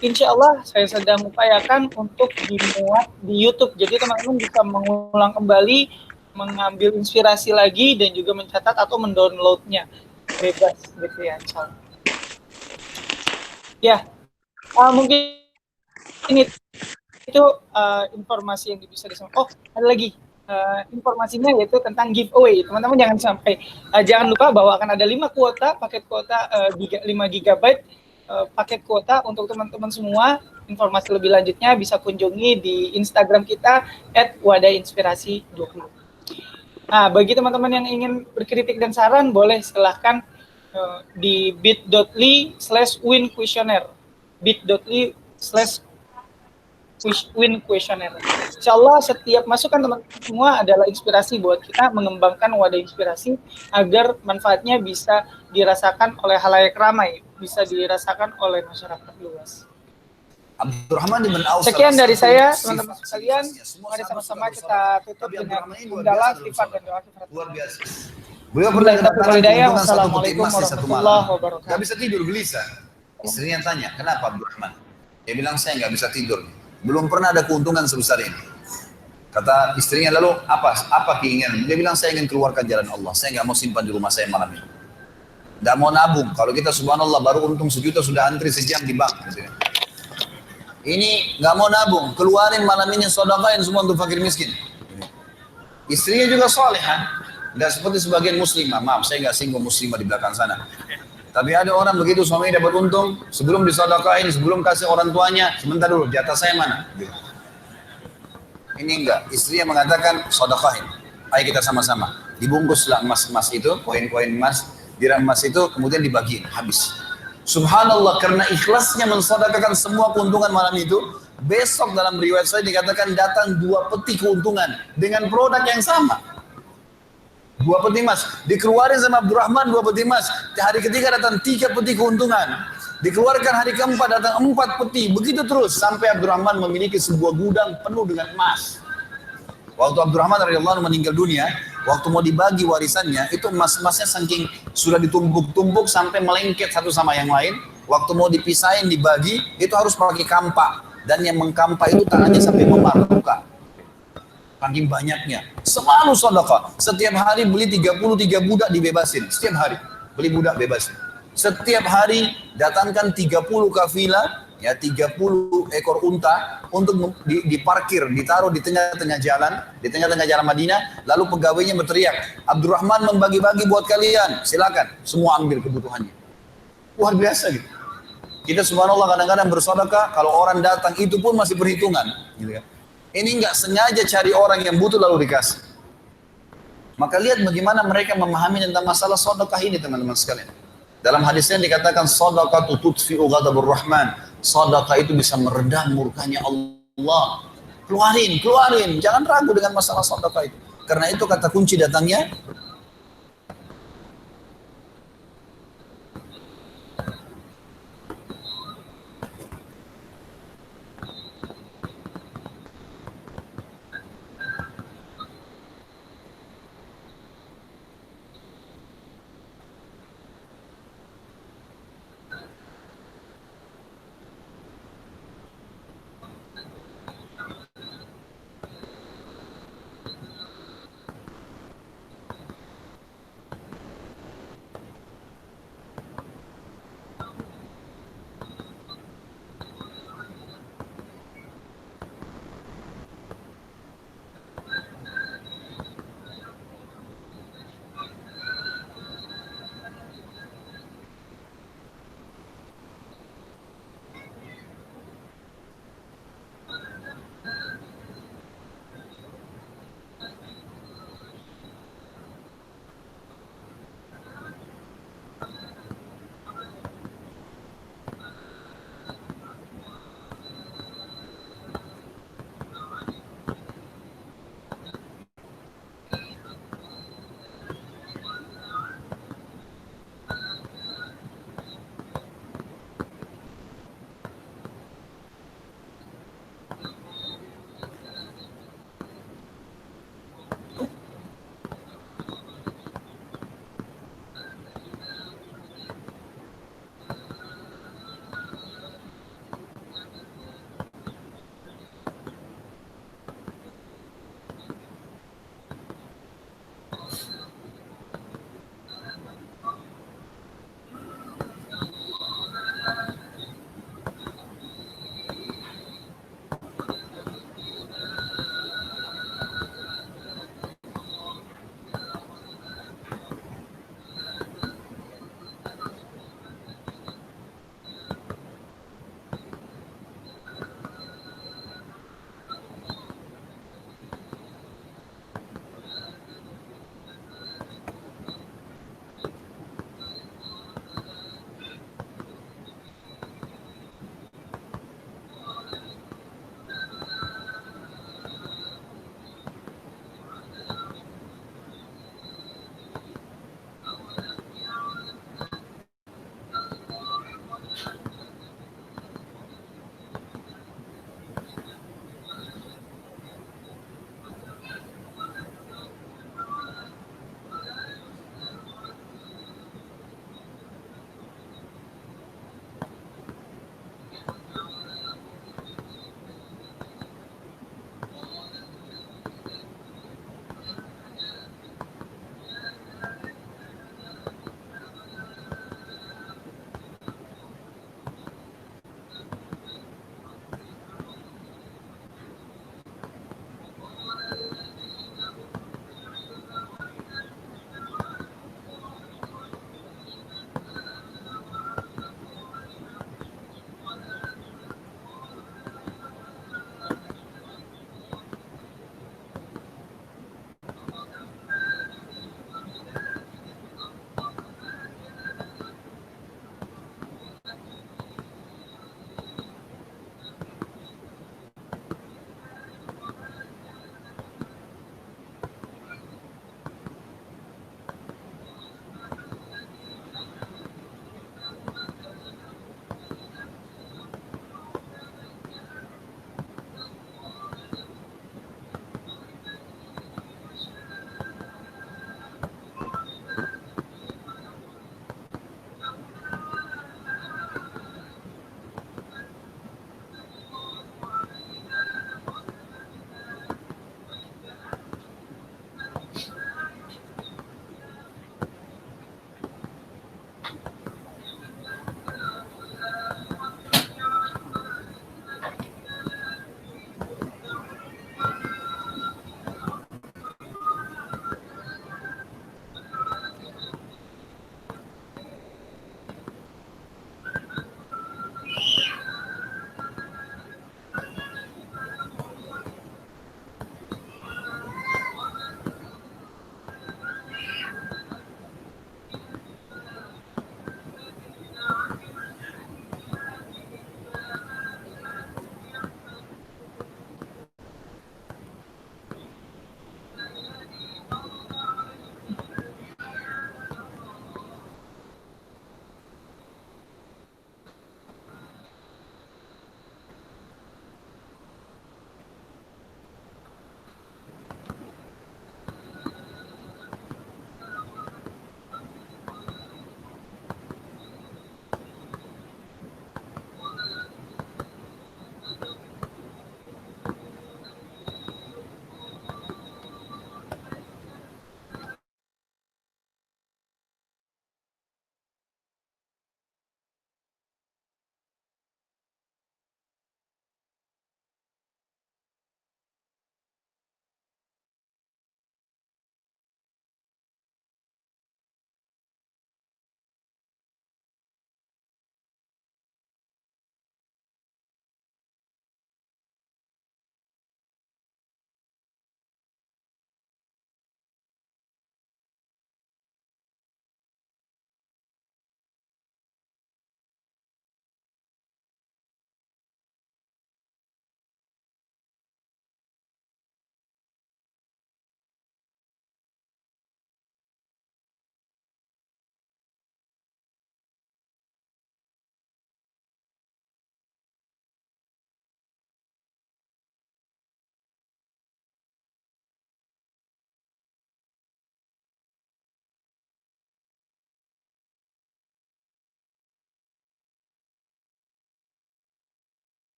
insya Allah saya sedang upayakan untuk dimuat di YouTube. Jadi teman-teman bisa mengulang kembali, mengambil inspirasi lagi, dan juga mencatat atau mendownloadnya. Bebas gitu ya, insya Allah. Ya, mungkin ini itu informasi yang bisa disampaikan. Oh, ada lagi informasinya yaitu tentang giveaway. Teman-teman jangan lupa bahwa akan ada 5 kuota, paket kuota 5 GB, paket kuota untuk teman-teman semua. Informasi lebih lanjutnya bisa kunjungi di Instagram kita @wadaiinspirasi20. Nah, bagi teman-teman yang ingin berkritik dan saran, boleh silahkan di bit.ly/win-questionnaire. bit.ly/win-questionnaire. Insya Allah setiap masukan teman-teman semua adalah inspirasi buat kita mengembangkan wadah inspirasi agar manfaatnya bisa dirasakan oleh halayak ramai, bisa dirasakan oleh masyarakat luas. Abdurrahman bin Auf. Sekian dari saya, teman-teman sekalian. Mari sama-sama kita tutup dengan menggalah sifat dan doa kita. Luar biasa. Beliau pernah mendapatkan keuntungan satu peti emas di satu malam. Gak bisa tidur, gelisah. Istrinya tanya, kenapa Abdurrahman? Dia bilang, saya nggak bisa tidur. Belum pernah ada keuntungan sebesar ini. Kata istrinya, lalu apa keinginan? Dia bilang, saya ingin keluarkan jalan Allah. Saya nggak mau simpan di rumah saya malam ini. Nggak mau nabung. Kalau kita subhanallah baru untung 1 juta sudah antri sejam di bank. Ini nggak mau nabung. Keluarin malam ini, sedekahin semua untuk fakir miskin. Istrinya juga salehah. Nggak seperti sebagian muslimah. Maaf, saya nggak singgung muslimah di belakang sana. Tapi ada orang begitu suaminya dapat untung, sebelum disedekahin, sebelum kasih orang tuanya, sebentar dulu, jatah saya mana? Ini enggak, istrinya mengatakan sedekahin. Ayo kita sama-sama. Dibungkuslah emas-emas itu, koin-koin emas, dirham emas itu, kemudian dibagiin, habis. Subhanallah, karena ikhlasnya mensedekahkan semua keuntungan malam itu, besok dalam riwayat saya dikatakan datang 2 peti keuntungan dengan produk yang sama. 2 peti emas, dikeluarin sama Abdurrahman 2 peti emas. Hari ketiga datang 3 peti keuntungan. Dikeluarkan hari keempat datang 4 peti. Begitu terus sampai Abdurrahman memiliki sebuah gudang penuh dengan emas. Waktu Abdurrahman radhiyallahu anhu meninggal dunia, waktu mau dibagi warisannya, itu emas-emasnya saking sudah ditumpuk-tumpuk sampai melengket satu sama yang lain. Waktu mau dipisahin, dibagi, itu harus pakai kampak. dan yang mengkampa itu tangannya sampai memar luka. Saking banyaknya. Selalu sedekah. Setiap hari beli 33 budak dibebasin. Setiap hari beli budak bebasin. Setiap hari datangkan 30 kafilah, ya 30 ekor unta untuk diparkir, ditaruh di tengah-tengah jalan Madinah, lalu pegawainya berteriak, Abdurrahman membagi-bagi buat kalian, silakan, semua ambil kebutuhannya. Luar biasa gitu. Kita subhanallah kadang-kadang bersedekah, kalau orang datang itu pun masih perhitungan, gitu kan. Ini enggak sengaja cari orang yang butuh lalu dikasih. Maka lihat bagaimana mereka memahami tentang masalah sedekah ini teman-teman sekalian. Dalam hadisnya dikatakan sedekah tutfi'u ghadabur rahman. Sedekah itu bisa meredam murkanya Allah. Keluarin, jangan ragu dengan masalah sedekah itu. Karena itu kata kunci datangnya